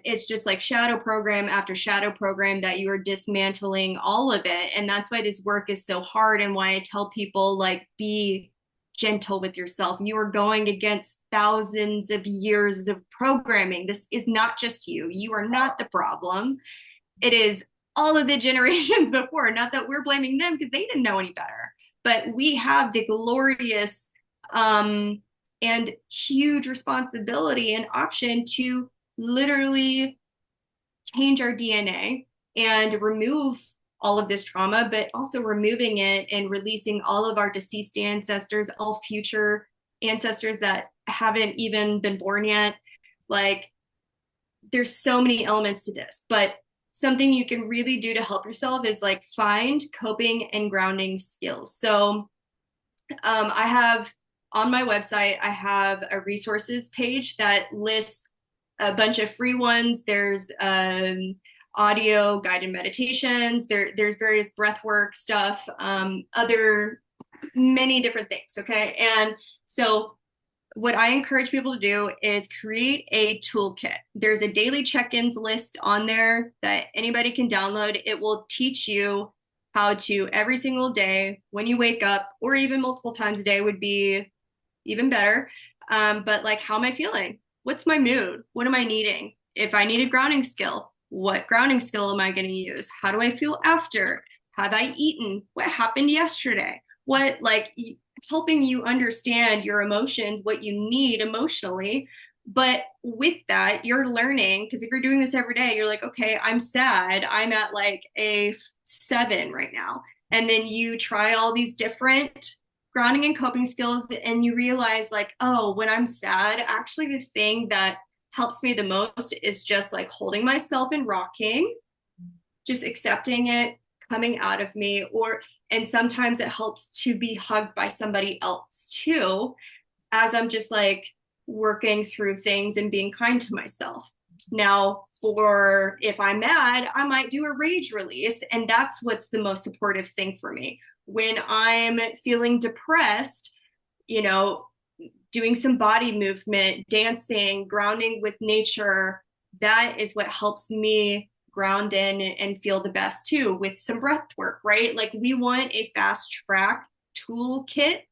it's just like shadow program after shadow program that you are dismantling all of it. And that's why this work is so hard, and why I tell people, like, be gentle with yourself. You are going against thousands of years of programming. This is not just you. You are not the problem. It is all of the generations before. Not that we're blaming them, because they didn't know any better. But we have the glorious and huge responsibility and option to literally change our DNA and remove all of this trauma, but also removing it and releasing all of our deceased ancestors, all future ancestors that haven't even been born yet. Like, there's so many elements to this, but something you can really do to help yourself is like find coping and grounding skills. So I have on my website, I have a resources page that lists a bunch of free ones. There's audio guided meditations. There's various breath work stuff, other many different things. Okay. And so what I encourage people to do is create a toolkit. There's a daily check-ins list on there that anybody can download. It will teach you how to, every single day when you wake up, or even multiple times a day would be even better. But like, how am I feeling? What's my mood? What am I needing? If I need a grounding skill, what grounding skill am I going to use? How do I feel after? Have I eaten? What happened yesterday? What, like, helping you understand your emotions, what you need emotionally. But with that, you're learning, because if you're doing this every day, you're like, okay, I'm sad. I'm at like a 7 right now. And then you try all these different grounding and coping skills, and you realize, like, oh, when I'm sad, actually the thing that helps me the most is just like holding myself and rocking, just accepting it coming out of me. And sometimes it helps to be hugged by somebody else too, as I'm just like working through things and being kind to myself. Now, for if I'm mad, I might do a rage release, and that's what's the most supportive thing for me. When I'm feeling depressed, you know, doing some body movement, dancing, grounding with nature, that is what helps me ground in and feel the best too, with some breath work, right? Like, we want a fast track toolkit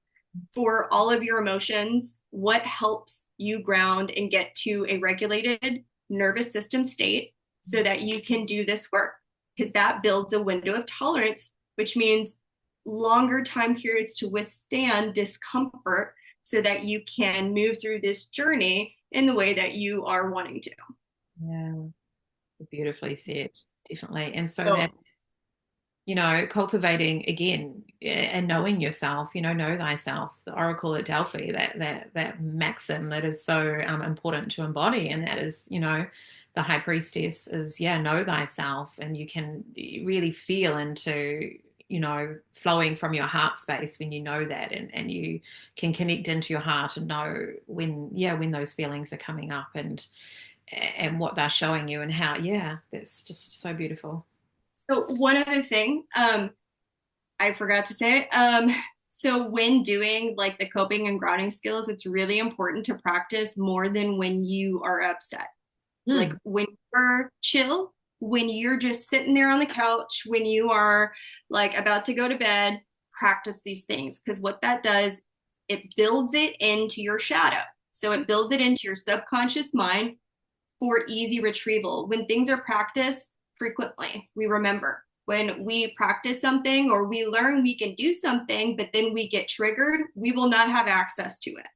for all of your emotions. What helps you ground and get to a regulated nervous system state so that you can do this work? Because that builds a window of tolerance, which means longer time periods to withstand discomfort so that you can move through this journey in the way that you are wanting to. Yeah, beautifully said, definitely. And so that, So, cultivating again and knowing yourself, know thyself, the oracle at Delphi, that maxim that is so important to embody. And that is, the high priestess is, know thyself. And you can really feel into, flowing from your heart space when you know that, and you can connect into your heart and know when those feelings are coming up, and what they're showing you, and how, that's just so beautiful. so one other thing, I forgot to say it. So when doing like the coping and grounding skills, it's really important to practice more than when you are upset. Like Mm. when you're chill, when you're just sitting there on the couch, when you are like about to go to bed, practice these things. Because what that does, it builds it into your shadow. So it builds it into your subconscious mind for easy retrieval. When things are practiced frequently, we remember. When we practice something or we learn we can do something, but then we get triggered, we will not have access to it.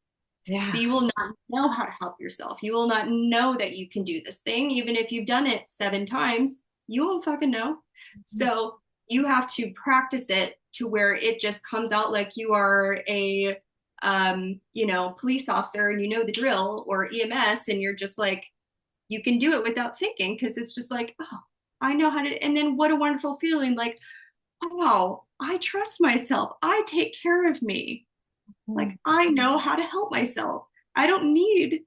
So Yeah. you will not know how to help yourself. You will not know that you can do this thing. Even if you've done it 7 times, you won't fucking know. So you have to practice it to where it just comes out like you are a police officer and you know the drill, or EMS, and you're just like, you can do it without thinking, because it's just like, oh, I know how to. And then what a wonderful feeling, like, oh, I trust myself. I take care of me. Like, Mm. I know how to help myself. I don't need,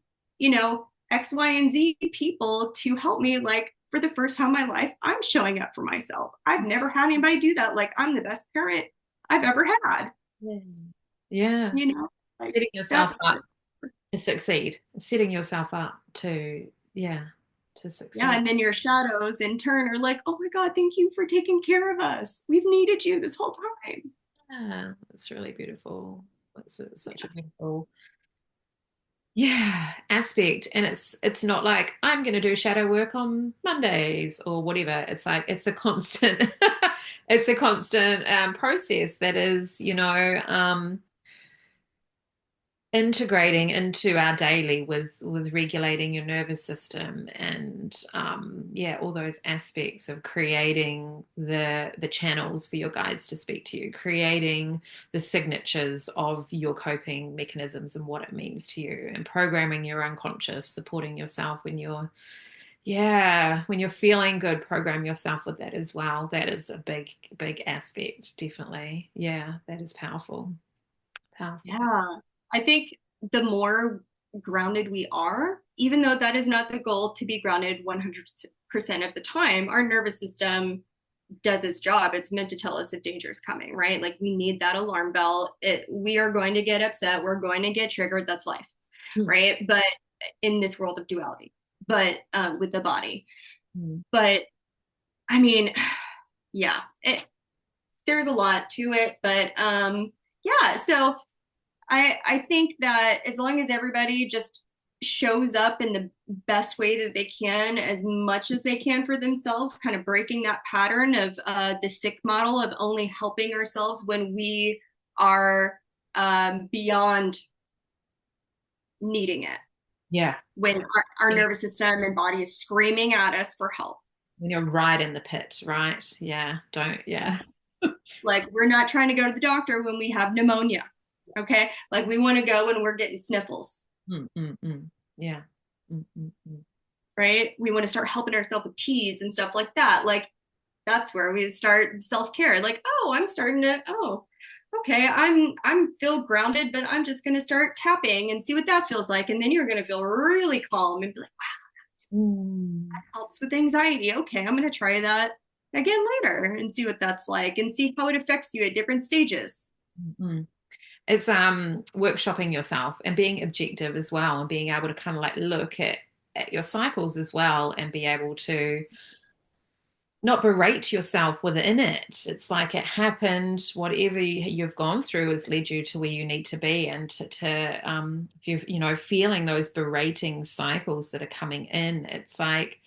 X, Y, and Z people to help me. Like, for the first time in my life, I'm showing up for myself. I've never had anybody do that. Like, I'm the best parent I've ever had, Yeah. Yeah. you know? Like, Setting yourself that's, up to succeed, setting yourself up to, yeah, to yeah. succeed. And then your shadows in turn are like, oh my God, thank you for taking care of us. We've needed you this whole time. Yeah, it's really beautiful. It's such a beautiful, yeah, aspect. And it's not like I'm going to do shadow work on Mondays or whatever. It's like it's a constant, it's a constant process that is, integrating into our daily with regulating your nervous system and yeah, all those aspects of creating the channels for your guides to speak to you, creating the signatures of your coping mechanisms and what it means to you, and programming your unconscious, supporting yourself when you're, yeah, when you're feeling good, program yourself with that as well. That is a big aspect, definitely. Yeah, that is powerful. Yeah. I think the more grounded we are, even though that is not the goal to be grounded 100% of the time, our nervous system does its job. It's meant to tell us if danger is coming, right? Like, we need that alarm bell. We are going to get upset. We're going to get triggered. That's life, Hmm. right? But in this world of duality, but with the body. Hmm. But I mean, yeah, there's a lot to it, but yeah. So I think that as long as everybody just shows up in the best way that they can, as much as they can for themselves, kind of breaking that pattern of the sick model of only helping ourselves when we are beyond needing it, Yeah. when our nervous system and body is screaming at us for help. When you're right in the pit, right? Yeah, don't, yeah. Like, we're not trying to go to the doctor when we have pneumonia. Okay. Like, we want to go when we're getting sniffles, Mm, mm, mm. Yeah. Mm, mm, mm. right? We want to start helping ourselves with teas and stuff like that. Like, that's where we start self-care. Like, oh, I'm starting to, oh, okay, I'm feel grounded, but I'm just gonna start tapping and see what that feels like. And then you're gonna feel really calm and be like, wow, Mm. helps with anxiety. Okay, I'm gonna try that again later and see what that's like and see how it affects you at different stages. Mm, mm. It's workshopping yourself and being objective as well, and being able to kind of like look at your cycles as well, and be able to not berate yourself within it. It's like it happened. Whatever you've gone through has led you to where you need to be, and if you're, feeling those berating cycles that are coming in, it's like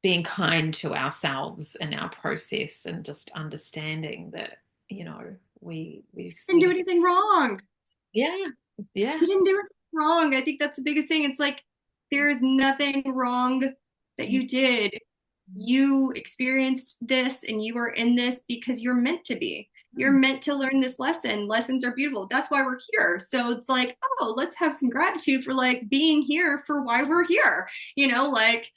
being kind to ourselves in our process, and just understanding that, Didn't we do anything wrong. yeah, yeah. You didn't do it wrong. I think that's the biggest thing. It's like, there's nothing wrong that you did. You experienced this and you were in this because you're meant to be. You're meant to learn this lesson. Lessons are beautiful. That's why we're here. So it's like, oh, let's have some gratitude for like being here for why we're here. Like,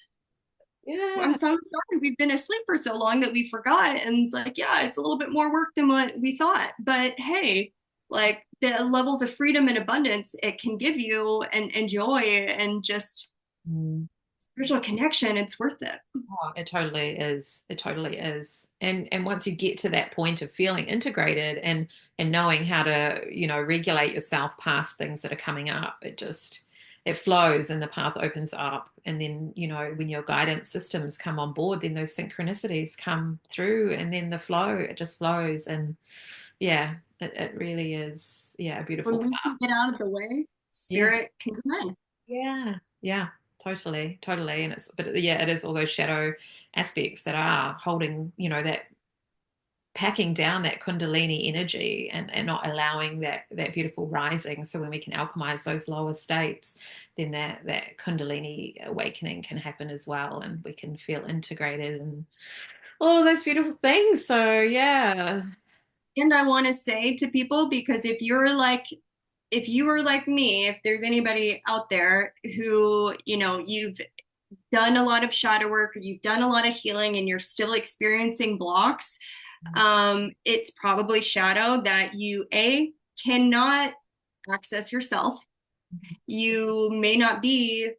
I'm Yeah. so sorry we've been asleep for so long that we forgot. And it's like, yeah, it's a little bit more work than what we thought. But hey, like, the levels of freedom and abundance it can give you, and joy, and just Mm. spiritual connection, it's worth it. Oh, it totally is. It totally is. And once you get to that point of feeling integrated and knowing how to, regulate yourself past things that are coming up, it flows and the path opens up. And then, when your guidance systems come on board, then those synchronicities come through and then the flow, it just flows. And yeah, it really is, yeah, a beautiful When we path. can get out of the way, Yeah. spirit can come in. Yeah, yeah, totally, totally. But yeah, it is all those shadow aspects that are holding, that packing down that Kundalini energy and not allowing that beautiful rising. So when we can alchemize those lower states, then that Kundalini awakening can happen as well, and we can feel integrated and all of those beautiful things. So yeah. And I want to say to people, because if you are like me, if there's anybody out there who, you've done a lot of shadow work or you've done a lot of healing and you're still experiencing blocks, it's probably shadow that you cannot access yourself. You may not be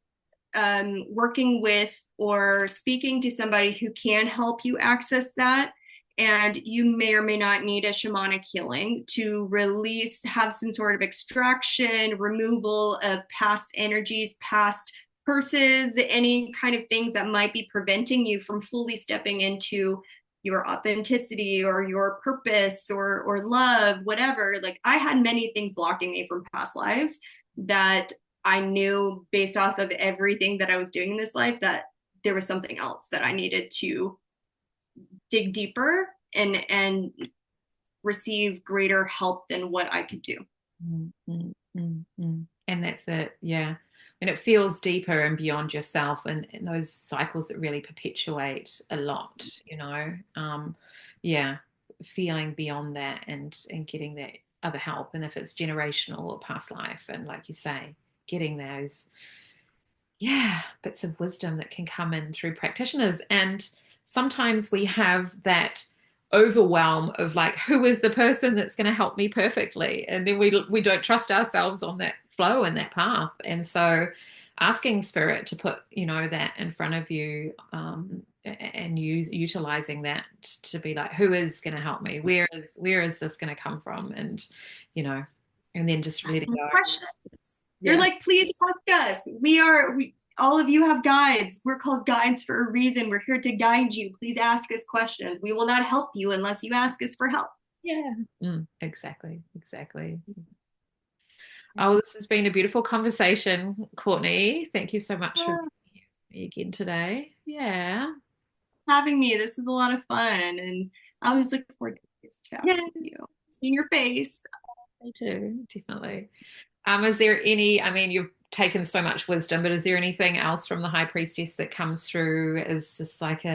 working with or speaking to somebody who can help you access that. And you may or may not need a shamanic healing to release, have some sort of extraction, removal of past energies, past curses, any kind of things that might be preventing you from fully stepping into your authenticity or your purpose or love, whatever. Like I had many things blocking me from past lives that I knew based off of everything that I was doing in this life that there was something else that I needed to dig deeper and receive greater help than what I could do. Mm, mm, mm, mm. And that's it, yeah. And it feels deeper and beyond yourself, and those cycles that really perpetuate a lot, yeah, feeling beyond that and getting that other help, and if it's generational or past life, and like you say, getting those, yeah, bits of wisdom that can come in through practitioners. And sometimes we have that overwhelm of like, who is the person that's going to help me perfectly? And then we don't trust ourselves on that flow and that path. And so asking spirit to put, that in front of you, and utilizing that to be like, who is going to help me? Where is this going to come from? And, you know, and then just letting Asking go. questions. They're Yeah. like, please ask us. All of you have guides. We're called guides for a reason. We're here to guide you. Please ask us questions. We will not help you unless you ask us for help. Yeah. Exactly. Exactly. Oh, this has been a beautiful conversation, Courtney. Thank you so much for being here again today. Yeah. Having me. This was a lot of fun. And I always look forward to these Yeah, chats with you. Seeing your face. me too. Definitely. Is there I mean, you've taken so much wisdom, but is there anything else from the High Priestess that comes through as just like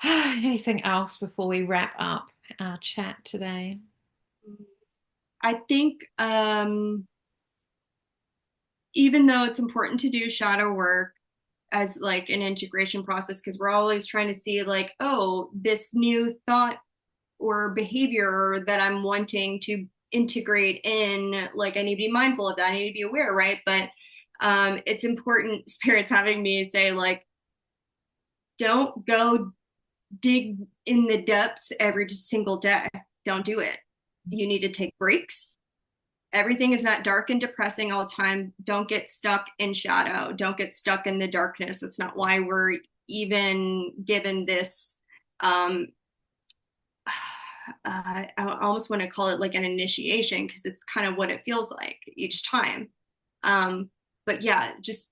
anything else before we wrap up our chat today? I think even though it's important to do shadow work as like an integration process, because we're always trying to see like, oh, this new thought or behavior that I'm wanting to integrate in, like I need to be mindful of that. I need to be aware, right? But it's important, spirits having me say like, don't go dig in the depths every single day. Don't do it. You need to take breaks. Everything is not dark and depressing all the time. Don't get stuck in shadow. Don't get stuck in the darkness. That's not why we're even given this. um I almost want to call it like an initiation because it's kind of what it feels like each time. But yeah, just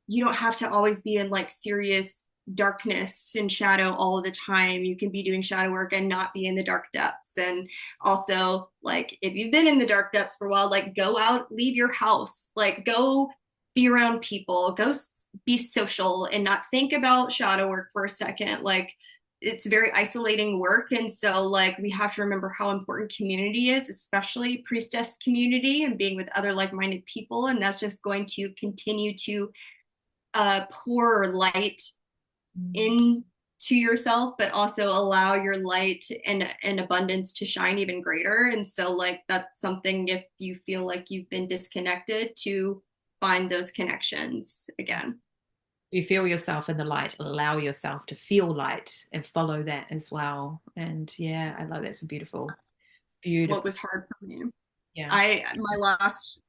you don't have to always be in like serious darkness and shadow all the time. You can be doing shadow work and not be in the dark depths. And also, like, if you've been in the dark depths for a while, like, go out, leave your house, like, go be around people, go be social and not think about shadow work for a second. Like, it's very isolating work. And so, like, we have to remember how important community is, especially priestess community and being with other like minded people. And that's just going to continue to pour light Mm. into yourself, but also allow your light and abundance to shine even greater. And so, like, that's something if you feel like you've been disconnected to find those connections again. You feel yourself in the light, allow yourself to feel light and follow that as well. And yeah, I love that's a beautiful, What beautiful. was hard for me. Yeah. My last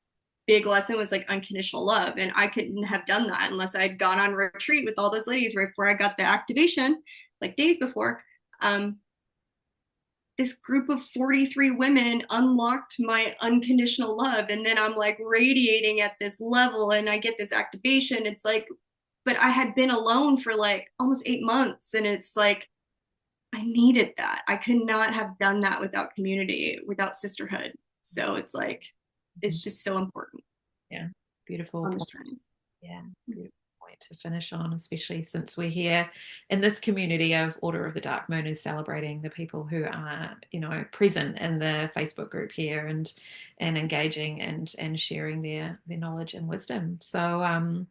big lesson was like unconditional love, and I couldn't have done that unless I'd gone on retreat with all those ladies right before I got the activation, like days before. Um, this group of 43 women unlocked my unconditional love, and then I'm like radiating at this level, and I get this activation. It's like, but I had been alone for like almost 8 months, and it's like I needed that. I could not have done that without community, without sisterhood. So it's like, Mhm. it's just so important Yeah. Beautiful on this point. journey. Yeah. Beautiful point to finish on, especially since we're here in this community of Order of the Dark Moon is celebrating the people who are, present in the Facebook group here and engaging and sharing their knowledge and wisdom. So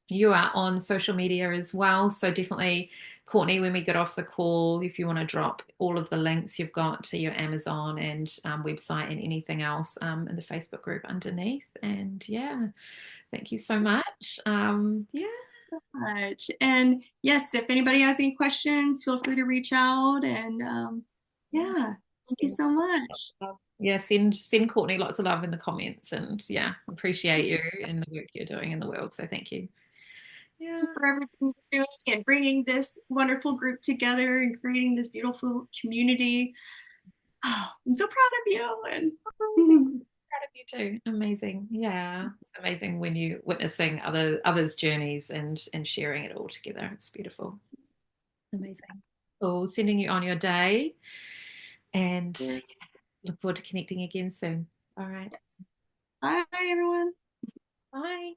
you are on social media as well. So definitely, Courtney, when we get off the call, if you want to drop all of the links you've got to your Amazon and website and anything else in the Facebook group underneath. And yeah, thank you so much. Yeah, Much. And yes, if anybody has any questions, feel free to reach out. And yeah. yeah, thank you Send so lots much of love. Yeah, send Courtney lots of love in the comments, and yeah, appreciate you and the work you're doing in the world. So thank you. Yeah. for everything you're doing and bringing this wonderful group together and creating this beautiful community. Oh, I'm so proud of you. Oh, thank And you. Proud of you too. Amazing. Yeah, it's amazing when you witnessing others' journeys and sharing it all together. It's beautiful. Amazing. Cool. Sending you on your day, and look forward to connecting again soon. All right. bye, everyone. Bye.